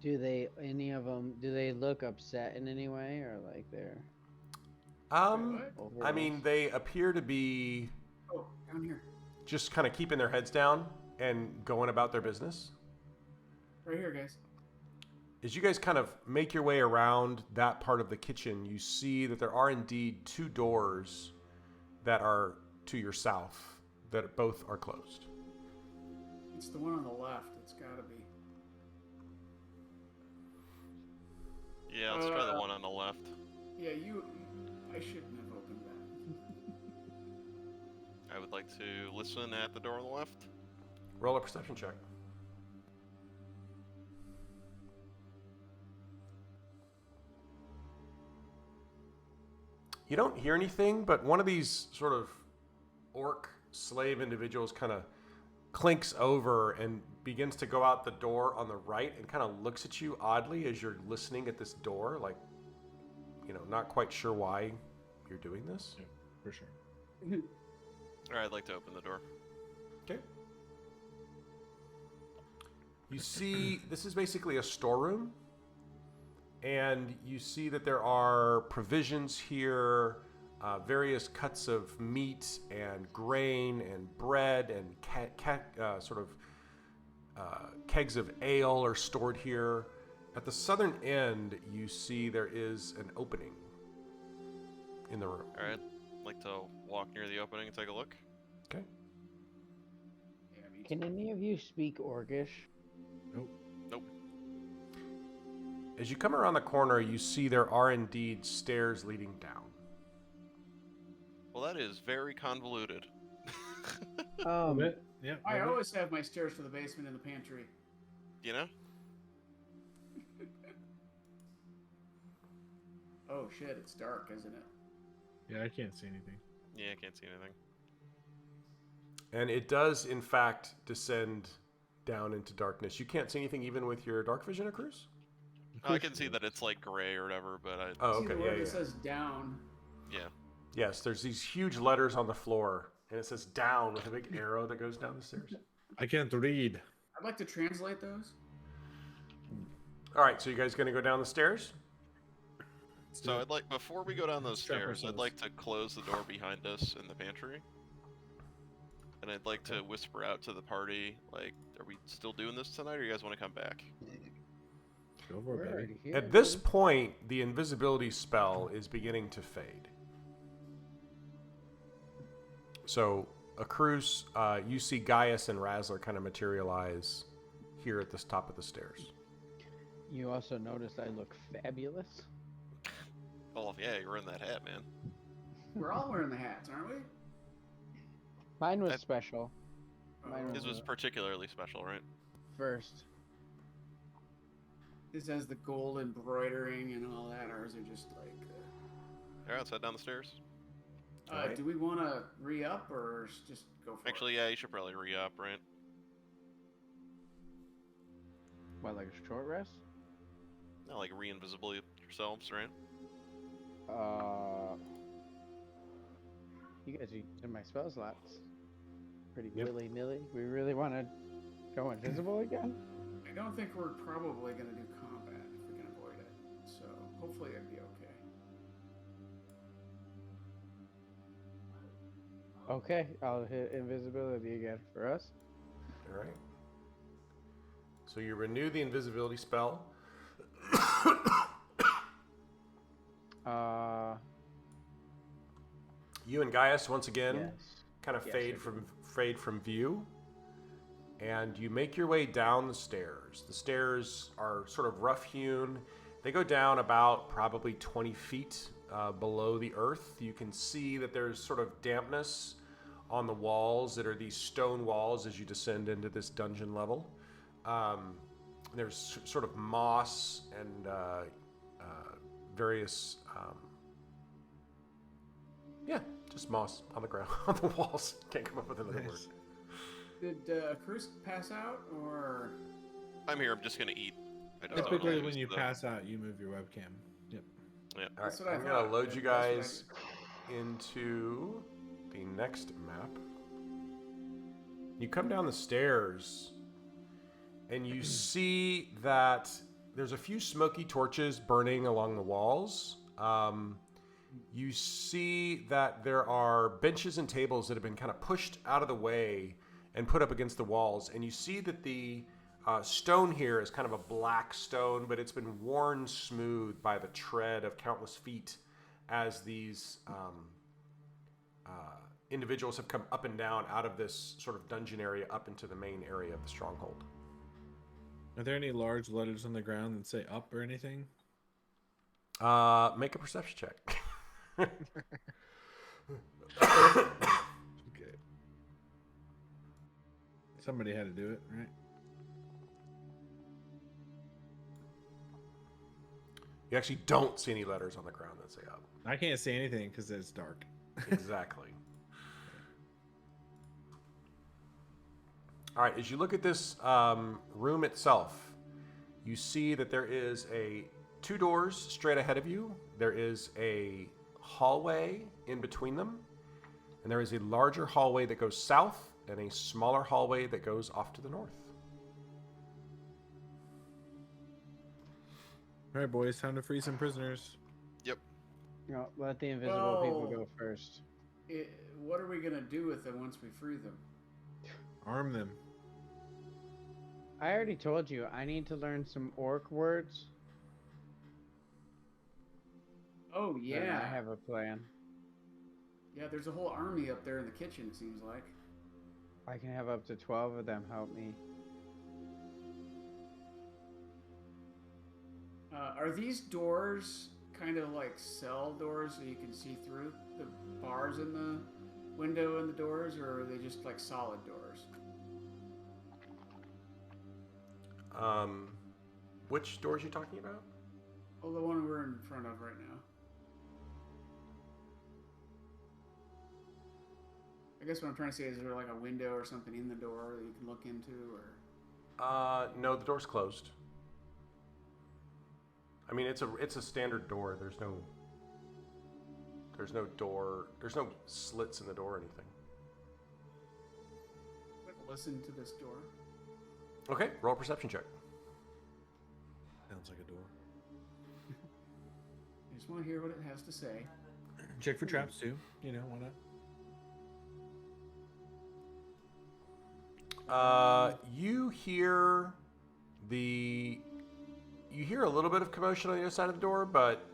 Do they? Any of them? Do they look upset in any way, or like they're? What? Over I mean, us? they appear to be Oh, down here. just kind of keeping their heads down and going about their business. Right here, guys. As you guys kind of make your way around that part of the kitchen, you see that there are indeed two doors that are to your south that both are closed. It's the one on the left. It's gotta be. Yeah, let's try the one on the left. Yeah, I shouldn't have opened that. I would like to listen at the door on the left. Roll a perception check. You don't hear anything, but one of these sort of orc slave individuals kind of clinks over and begins to go out the door on the right and kind of looks at you oddly as you're listening at this door, like, not quite sure why you're doing this. Yeah, for sure. Alright, I'd like to open the door. Okay. You see, this is basically a storeroom, and you see that there are provisions here, various cuts of meat and grain and bread and kegs of ale are stored here. At the southern end, you see there is an opening in the room. All right. I'd like to walk near the opening and take a look. Okay. Yeah, me Can too. any of you speak Orcish? Nope. Nope. As you come around the corner, you see there are indeed stairs leading down. Well, that is very convoluted. A bit. Yeah. I maybe. always have my stairs to the basement and the pantry. You know? Oh shit, it's dark, isn't it? Yeah, I can't see anything. Yeah, I can't see anything. And it does, in fact, descend down into darkness. You can't see anything even with your dark vision, Akrus? Oh, I can see that it's like gray or whatever, but I. Oh, See okay. the Yeah, word yeah. that says down. Yeah. Yes, there's these huge letters on the floor, and it says down with a big arrow that goes down the stairs. I can't read. I'd like to translate those. All right, so you guys going to go down the stairs? So I'd like, before we go down those Strap stairs, I'd ourselves. like to close the door behind us in the pantry. And I'd like to whisper out to the party, like, are we still doing this tonight, or you guys want to come back? Go for We're it, baby. already here. At this dude. point, the invisibility spell is beginning to fade. So, Akrus, you see Gaius and Razzler kind of materialize here at the top of the stairs. You also noticed I look fabulous. Oh, yeah, you're in that hat, man. We're all wearing the hats, aren't we? Mine was That- special. Mine His was particularly special, right? First. This has the gold embroidering and all that. Ours are just like. Alright, let's head down the stairs. Alright. Do we want to re-up or just go for Actually, yeah, you should probably re-up, right? What, like a short rest? Not like re-invisible yourselves, right? You guys are using my spell slots pretty Yep. willy-nilly. We really want to go invisible again? it? I don't think we're probably going to do combat if we can avoid it. So hopefully it'd be okay. Okay, I'll hit invisibility again for us. All right. So you renew the invisibility spell. You and Gaius once again Yes. kind of Yes, fade I from view, and you make your way down the stairs. The stairs are sort of rough hewn. They go down about probably 20 feet below the earth. You can see that there's sort of dampness on the walls that are these stone walls as you descend into this dungeon level. There's sort of moss and various, just moss on the ground, on the walls. Can't come up with another word. Nice. Did Cruz pass out or? I'm here, I'm just gonna eat. I just don't know Typically, how to when use you the- pass out, you move your webcam. Yep. All right, That's what I I'm gonna thought. load you That's what guys into the next map. You come down the stairs, and you see that there's a few smoky torches burning along the walls. You see that there are benches and tables that have been kind of pushed out of the way and put up against the walls. And you see that the stone here is kind of a black stone, but it's been worn smooth by the tread of countless feet as these individuals have come up and down out of this sort of dungeon area up into the main area of the stronghold. Are there any large letters on the ground that say up or anything? Make a perception check. Okay. Somebody had to do it, right? You actually don't see any letters on the ground that say up. I can't see anything because it's dark. Exactly. All right, as you look at this room itself, you see that there is two doors straight ahead of you. There is a hallway in between them, and there is a larger hallway that goes south and a smaller hallway that goes off to the north. All right, boys, time to free some prisoners. No, let the invisible people Whoa. go first. What are we gonna do with them once we free them? Arm them. I already told you, I need to learn some orc words. Oh, And yeah. I have a plan. Yeah, there's a whole army up there in the kitchen, it seems like. I can have up to 12 of them help me. Are these doors kind of like cell doors so you can see through the bars in the window and the doors, or are they just like solid doors? Which doors are you talking about? Oh, the one we're in front of right now. I guess what I'm trying to say is there like a window or something in the door that you can look into, or... No, the door's closed. I mean, it's a standard door. There's no door. There's no slits in the door or anything. Listen to this door. Okay, roll a perception check. Sounds like a door. I just want to hear what it has to say. Check for traps too. You know, why not? You hear a little bit of commotion on the other side of the door, but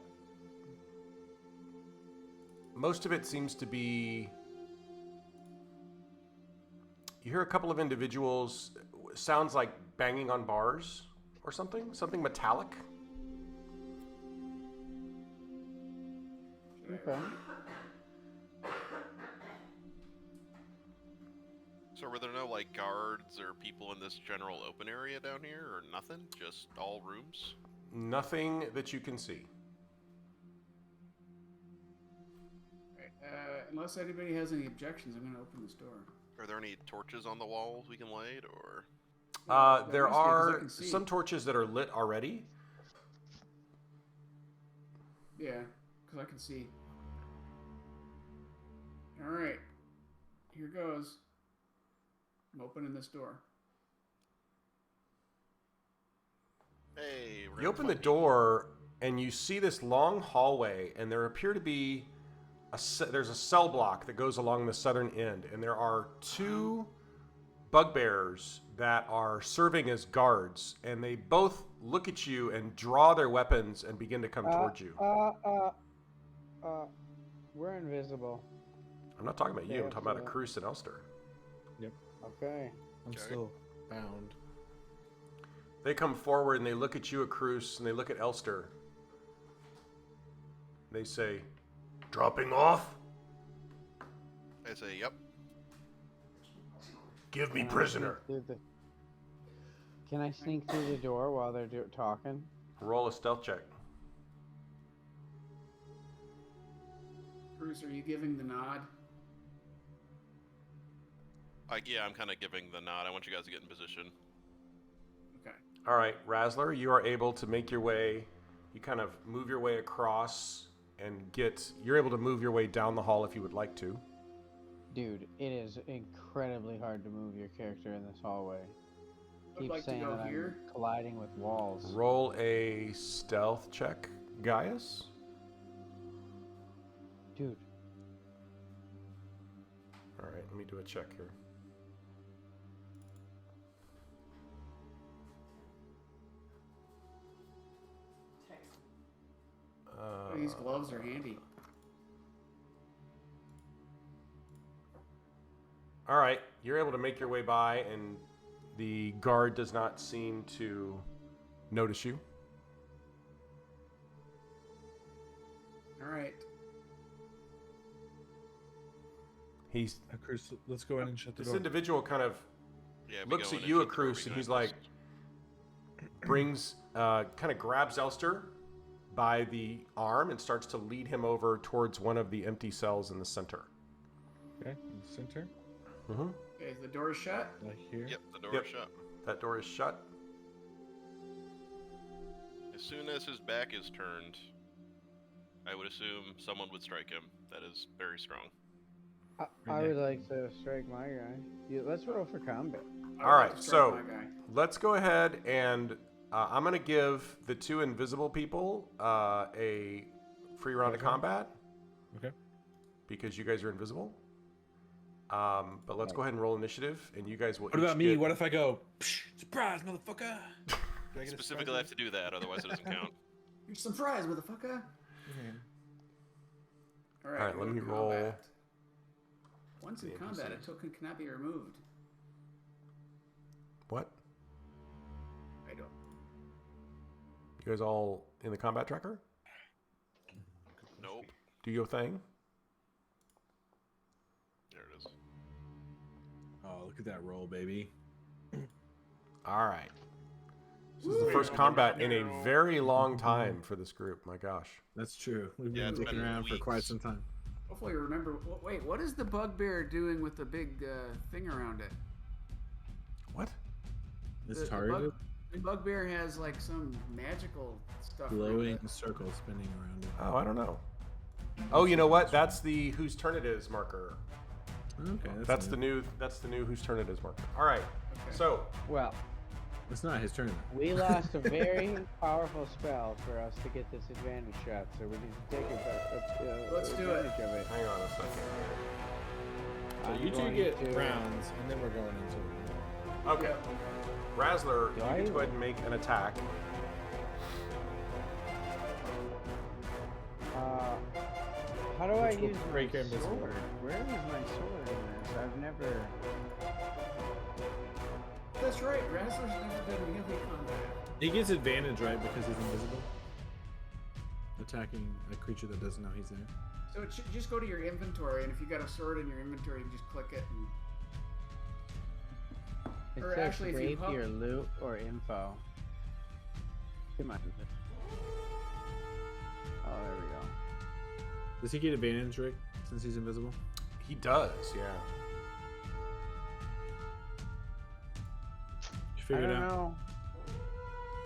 most of it seems to be. You hear a couple of individuals. Sounds like banging on bars or something metallic. Okay. So were there no, like, guards or people in this general open area down here, or nothing? Just all rooms? Nothing that you can see. Right, unless anybody has any objections, I'm going to open this door. Are there any torches on the walls we can light, or...? There must be, 'cause I are can see. some torches that are lit already. Yeah, because I can see. Alright. Here goes. I'm opening this door. Hey, we're You gonna open the fight. door and you see this long hallway, and there appear to be there's a cell block that goes along the southern end, and there are two bugbears that are serving as guards, and they both look at you and draw their weapons and begin to come towards you. We're invisible. I'm not talking about you. Yeah, I'm talking about absolutely. Akrus and Elster. Okay. I'm Okay. still bound. They come forward and they look at you, Akrus, and they look at Elster. They say, "Dropping off? I say, yep. Give me Can I prisoner." sneak through Can I sneak through the door while they're talking? Roll a stealth check. Bruce, are you giving the nod? Yeah, I'm kind of giving the nod. I want you guys to get in position. Okay. All right, Razzler, you are able to make your way. You kind of move your way across and you're able to move your way down the hall if you would like to. Dude, it is incredibly hard to move your character in this hallway. I'd Keep like to saying go that here. I'm colliding with walls. Roll a stealth check, Gaius. Dude, All right, let me do a check here. Oh, these gloves are handy. All right, you're able to make your way by, and the guard does not seem to notice you. Alright. He's Chris, let's go ahead and shut the this door. individual kind of Yeah, we looks go at in you, and shut the door Akrus, and behind he's us. like, kind of grabs Elster by the arm and starts to lead him over towards one of the empty cells in the center. Okay, in the center. Mm-hmm. Okay, is the door shut? Like here. Yep, the door Yep. is shut. That door is shut. As soon as his back is turned, I would assume someone would strike him. That is very strong. I would like to strike my guy. Let's roll for combat. I would All like right, to strike so my guy. let's go ahead and I'm going to give the two invisible people a free round of Okay. combat Okay. because you guys are invisible. But let's go ahead and roll initiative, and you guys will. What about me? What if I go, surprise, motherfucker? Do I get a Specifically, I surprise? have to do that, otherwise it doesn't count. You're surprised, motherfucker. All right, Alright, let me combat. roll. Once in The combat, a NPCs. token cannot be removed. What? I don't. You guys all in the combat tracker? Nope. Do your thing. There it is. Oh, look at that roll, baby. All right. This is the first combat in a very long time for this group. My gosh. That's true. We've Yeah, been it's looking been around for quite weeks. some time. Hopefully you remember. Wait, what is the bugbear doing with the big thing around it? What? It's The targeted, The bugbear has like some magical stuff. around glowing it. circle spinning around it. Oh, I don't know. Oh, you know what? That's the whose turn it is marker. Okay, That's the new whose turn it is marker. All right. Okay. So, Well, It's not his turn. we lost a very powerful spell for us to get this advantage shot, so we need to take Let's do it. advantage of it. hang on a second. So I'm you two going get to- rounds, and then we're going into it. Okay. Razzler, Do you I- get to go ahead and make an attack. How do I Which will use break my invisible. sword? Where is my sword in this? I've never... That's right. Razzler's never done melee combat. He gets advantage, right, because he's invisible. Attacking a creature that doesn't know he's there. So it should just go to your inventory, and if you got a sword in your inventory, you just click it. And... It Or says actually, if you rapier, loot, or info. Come on. Oh, there we go. Does he get advantage, Rick, since he's invisible? He does, yeah. Did you I figure it don't out? know.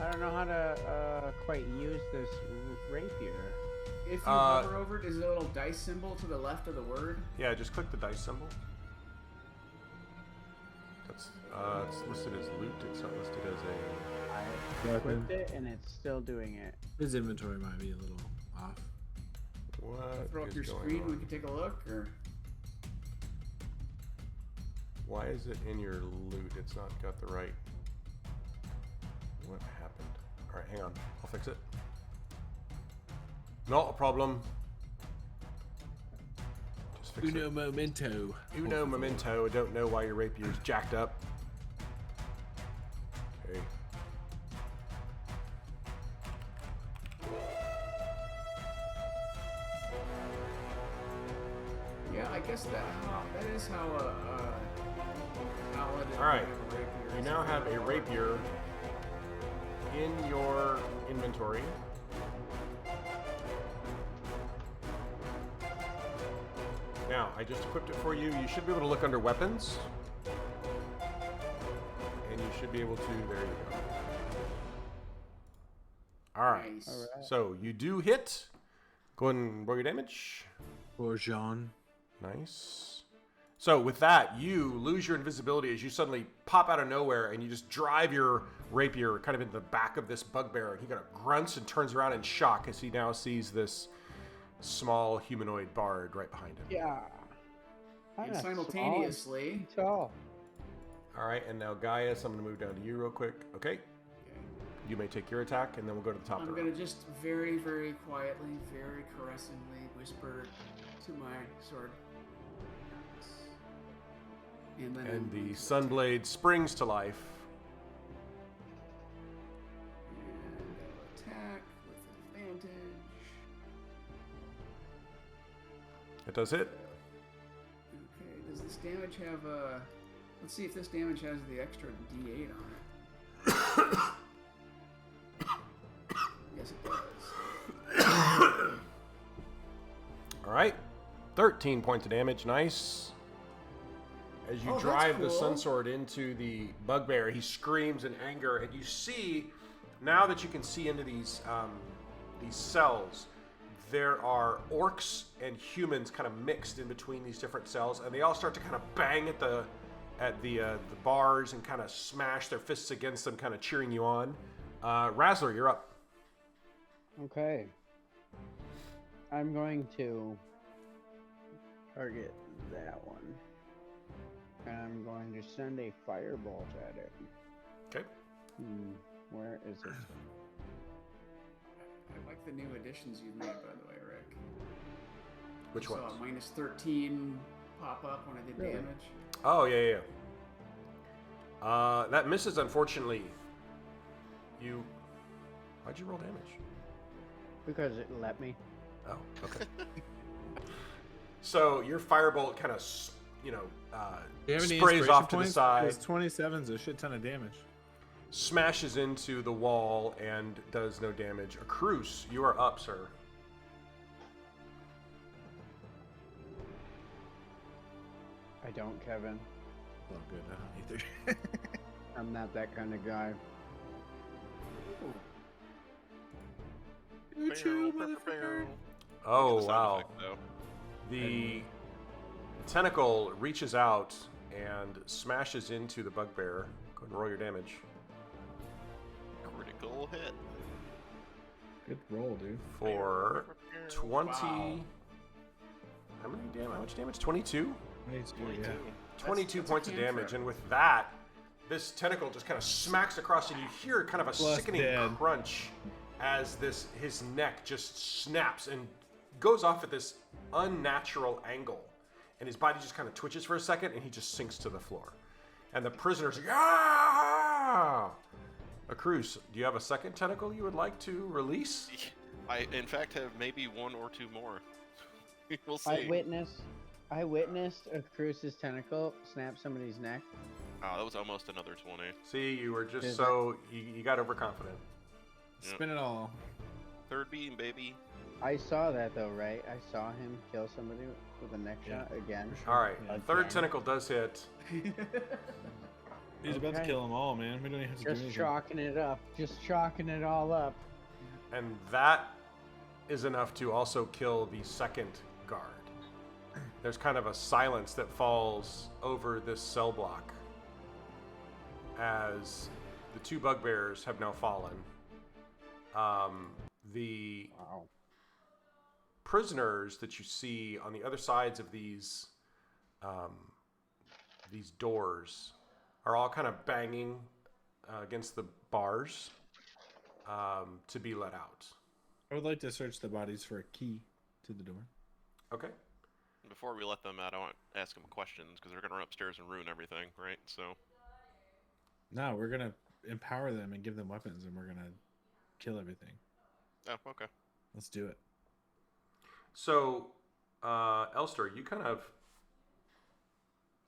I don't know how to quite use this rapier. If you hover over it, is there a little dice symbol to the left of the word? Yeah, just click the dice symbol. That's it's listed as loot. It's not listed as a. I Weapon. clicked it and it's still doing it. His inventory might be a little off. What Throw up is your going screen, on? we can take a look, or... Why is it in your loot? It's not got the right. What happened? All right, hang on. I'll fix it. Not a problem. Just fix Uno it. momento. Uno memento. I don't know why your rapier's jacked up. Okay. Yeah, I guess that is how a paladin. All right. would have a rapier. You now have a rapier in your inventory. Now, I just equipped it for you. You should be able to look under weapons. And you should be able to, there you go. All right. Nice. All right. So you do hit. Go ahead and roll your damage. Or Jean. Nice. So with that, you lose your invisibility as you suddenly pop out of nowhere and you just drive your rapier kind of into the back of this bugbear. And he kind of grunts and turns around in shock as he now sees this small humanoid bard right behind him. Yeah. I'm And not simultaneously, Tall. All right, and now Gaius, I'm going to move down to you real quick. Okay, you may take your attack, and then we'll go to the top I'm of the gonna round. just very, very quietly, very caressingly whisper to my sword. And then And I'm the going to Sunblade springs to life. And attack with advantage. It does hit. Okay, does this damage have a... Let's see if this damage has the extra D8 on it. Yes, it does. All right, 13 points of damage. Nice. As you Oh, that's drive the cool. sun sword into the bugbear, he screams in anger, and you see now that you can see into these cells, there are orcs and humans kind of mixed in between these different cells, and they all start to kind of bang at the bars and kind of smash their fists against them, kind of cheering you on. Razzler, you're up. Okay. I'm going to target that one. and I'm going to send a firebolt at it. Okay. Where is it? I like the new additions you've made, by the way, Rick. Which one? one? Saw a minus 13 pop up when I did Really? damage. Oh, yeah. That misses, unfortunately. Why'd you roll damage? Because it let me. Oh, okay. So your firebolt kind of, Do you have any sprays off to the points? side, Because 27's a shit ton of damage. smashes into the wall, and does no damage. Akrus, you are up, sir. I don't, Kevin. Oh, good. I don't either. I'm not that kind of guy. You chill, motherfucker. Oh, Look at the sound wow. effect, though. The tentacle reaches out and smashes into the bugbear. Go ahead and roll your damage. Critical hit. Good roll, dude. For 20... Wow. How much damage? 22? 22, yeah. 22 That's a points of damage, cantrip. and with that, this tentacle just kind of smacks across, and you hear kind of a Plus sickening dead. crunch as his neck just snaps and goes off at this unnatural angle, and his body just kind of twitches for a second, and he just sinks to the floor. And the prisoner's like, ah! Akrus, do you have a second tentacle you would like to release? I, in fact, have maybe one or two more. We'll see. I witnessed a Cruz's tentacle snap somebody's neck. Oh, that was almost another 20. See, you were just Is you got overconfident. Yep. Spin it all. Third beam, baby. I saw that though, right? I saw him kill somebody with a neck shot again. All right, Yeah. third Again. tentacle does hit. He's about to Okay. kill them all, man. We don't even have to do Just anything. chalking it up. Just chalking it all up. And that is enough to also kill the second guard. There's kind of a silence that falls over this cell block as the two bugbears have now fallen. The Wow. prisoners that you see on the other sides of these doors are all kind of banging against the bars to be let out. I would like to search the bodies for a key to the door. Okay. Before we let them out, I want to ask them questions because they're going to run upstairs and ruin everything, right? So, No, we're gonna empower them and give them weapons, and we're gonna kill everything. oh, okay. Let's do it. So, Elster, you kind of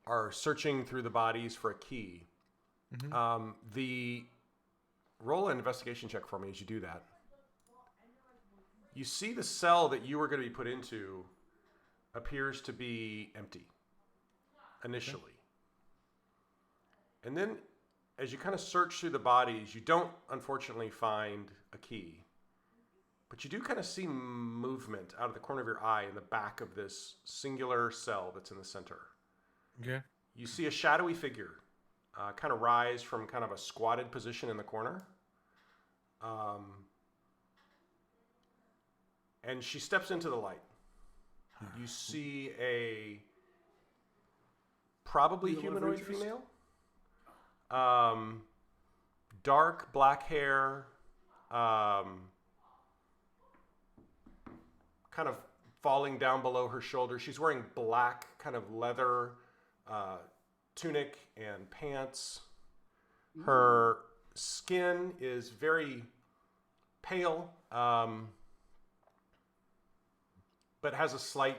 are searching through the bodies for a key. Mhm. The roll an investigation check for me as you do that. You see the cell that you were going to be put into appears to be empty initially. And then as you kind of search through the bodies, you don't unfortunately find a key. But you do kind of see movement out of the corner of your eye in the back of this singular cell that's in the center. Okay. You see a shadowy figure kind of rise from kind of a squatted position in the corner. And she steps into the light. You see a probably Wheel of humanoid Virtues? female. Dark black hair. Kind of falling down below her shoulder. She's wearing black kind of leather tunic and pants. Her skin is very pale, but has a slight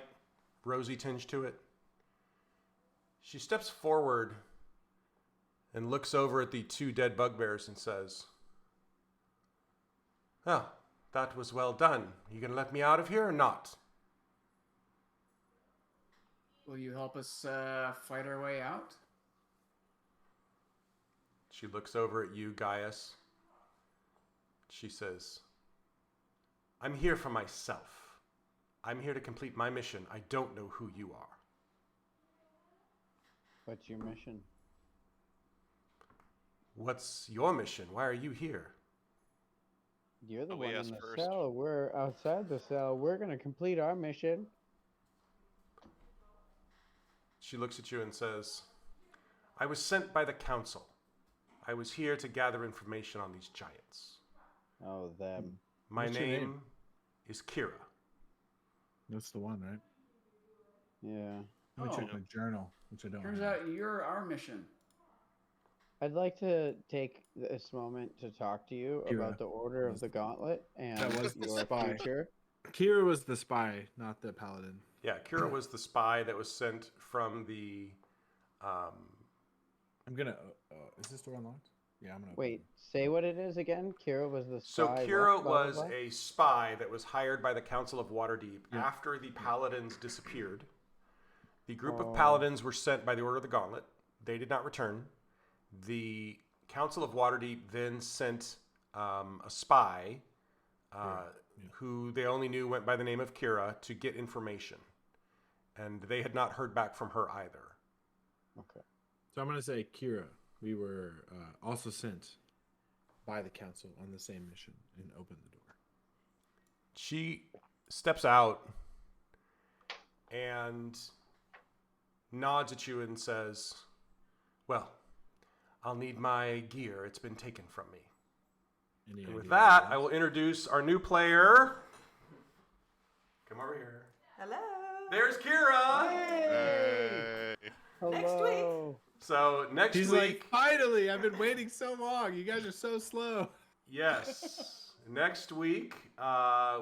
rosy tinge to it. She steps forward and looks over at the two dead bugbears and says, "Oh, that was well done. You gonna let me out of here or not?" Will you help us fight our way out? She looks over at you, Gaius. She says, "I'm here for myself. I'm here to complete my mission. I don't know who you are." What's your mission? "What's your mission? Why are you here?" You're the Oh, we one in asked the first. cell. We're outside the cell. We're gonna complete our mission. She looks at you and says, I was sent by the council. I was here to gather information on these giants. Oh, them. My What's your name is Kira. That's the one, right? Yeah. Let me Oh. check my journal, which I don't Turns have. out you're our mission. I'd like to take this moment to talk to you Kira. about the Order of the Gauntlet and That was the your spy. future. Kira was the spy, not the paladin. Yeah, Kira was the spy that was sent from the. I'm gonna. Is this door unlocked? Yeah, I'm gonna. Wait, say what it is again. Kira was the So spy. Kira what? Blah, blah, was blah? a spy that was hired by the Council of Waterdeep Yeah. after the Paladins disappeared. The group Oh. of Paladins were sent by the Order of the Gauntlet. They did not return. The Council of Waterdeep then sent a spy who they only knew went by the name of Kira to get information. And they had not heard back from her either. Okay. So I'm gonna say Kira. We were also sent by the council on the same mission and opened the door. She steps out and nods at you and says, "Well, I'll need my gear. It's been taken from me." Any And with idea that, what I will introduce our new player. Come over here. Hello. There's Kira. Hey. Hello. So next She's week, like, finally! I've been waiting so long. You guys are so slow. yes, next week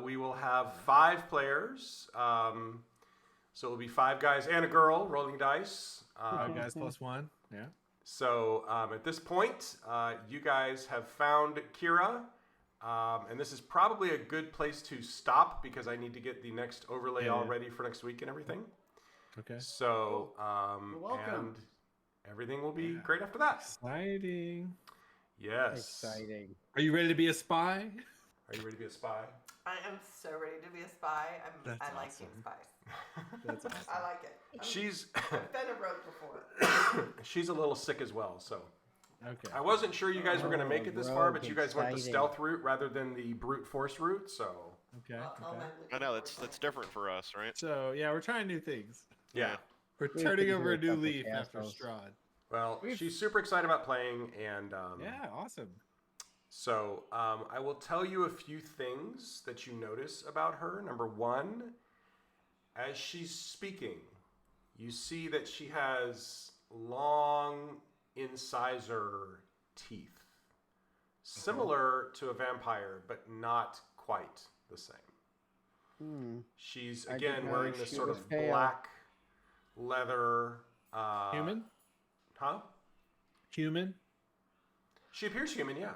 we will have 5 players. So it will be 5 guys and a girl rolling dice. 5 guys plus 1. Yeah. So at this point, you guys have found Kira, and this is probably a good place to stop because I need to get the next overlay all ready for next week and everything. Okay. So You're welcome. and everything will be great after that. Exciting. Yes. Exciting. Are you ready to be a spy? Are you ready to be a spy? I am so ready to be a spy. That's I like awesome. being spies. That's awesome. I like it. She's I've been a rogue before. she's a little sick as well. So Okay. I wasn't sure you guys were going to make it this far, but you guys went the exciting. stealth route rather than the brute force route. So Okay. I'll Okay. make I know that's different for us, right? So yeah, we're trying new things. yeah. We're We turning could over do a a new couple leaf after castles. Strahd. Well, she's super excited about playing, and Yeah, awesome. so I will tell you a few things that you notice about her. Number one, as she's speaking, you see that she has long incisor teeth, similar to a vampire, but not quite the same. She's I again didn't wearing know this she sort was of pale. black leather. Human? Huh? Human? She appears human, yeah.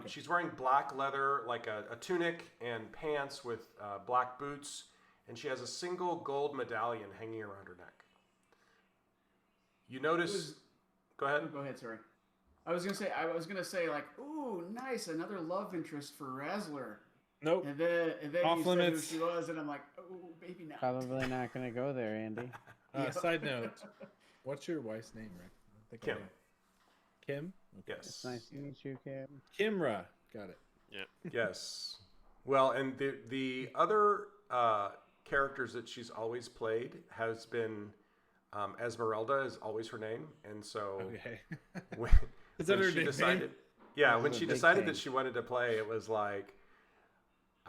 She's wearing black leather, like a tunic and pants with black boots, and she has a single gold medallion hanging around her neck. You notice. Go ahead. Oh, go ahead, sorry. I was gonna say like, ooh, nice, another love interest for Razzler. Nope. And then Off you limits. said who she was, and I'm like, oh, maybe not. Probably not going to go there, Andy. Side note. What's your wife's name, Rick? I think I Kim. know. Kim? Yes. It's nice to meet you, Cam. Kimra. Got it. Yes. Well, and the other characters that she's always played has been Esmeralda is always her name, and so Okay. when, Is that when her she nickname? decided, yeah, This when is a she big decided thing. that she wanted to play, it was like,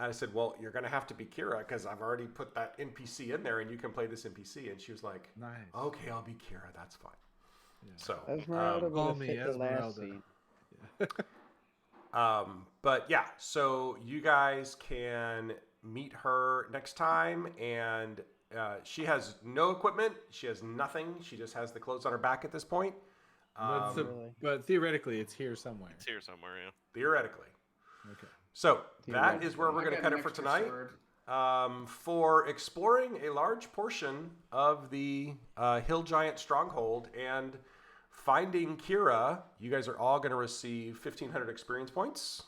I said, well, you're gonna have to be Kira because I've already put that NPC in there, and you can play this NPC. And she was like, Nice. okay, I'll be Kira. That's fine. Yeah. So, Esmeralda Call would have me fit the last Esmeralda. scene. but yeah, so you guys can meet her next time, and she has no equipment. She has nothing. She just has the clothes on her back at this point. But, Really? but theoretically, it's here somewhere. It's here somewhere, yeah. Theoretically. Okay. So that is where we're I going to got cut an it for extra tonight. sword. For exploring a large portion of the Hill Giant Stronghold and finding Kira, you guys are all going to receive 1,500 experience points.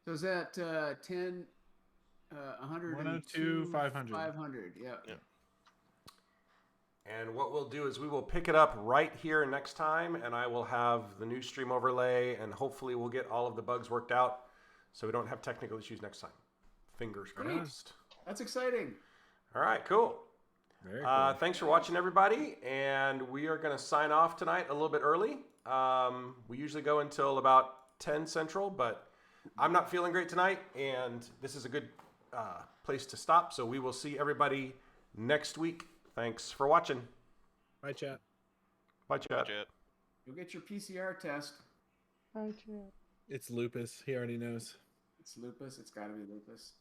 So is that 10, 102, 102, 500. 500, yeah. Yeah. And what we'll do is we will pick it up right here next time, and I will have the new stream overlay, and hopefully we'll get all of the bugs worked out so we don't have technical issues next time. Fingers Great. crossed. That's exciting. All right, cool. Very cool. Thanks for watching, everybody, and we are going to sign off tonight a little bit early. We usually go until about 10 Central, but I'm not feeling great tonight, and this is a good place to stop, so we will see everybody next week. Thanks for watching. Bye, chat. Bye, chat. Legit. You'll get your PCR test. Hi, chat. It's lupus. He already knows. It's lupus. It's got to be lupus.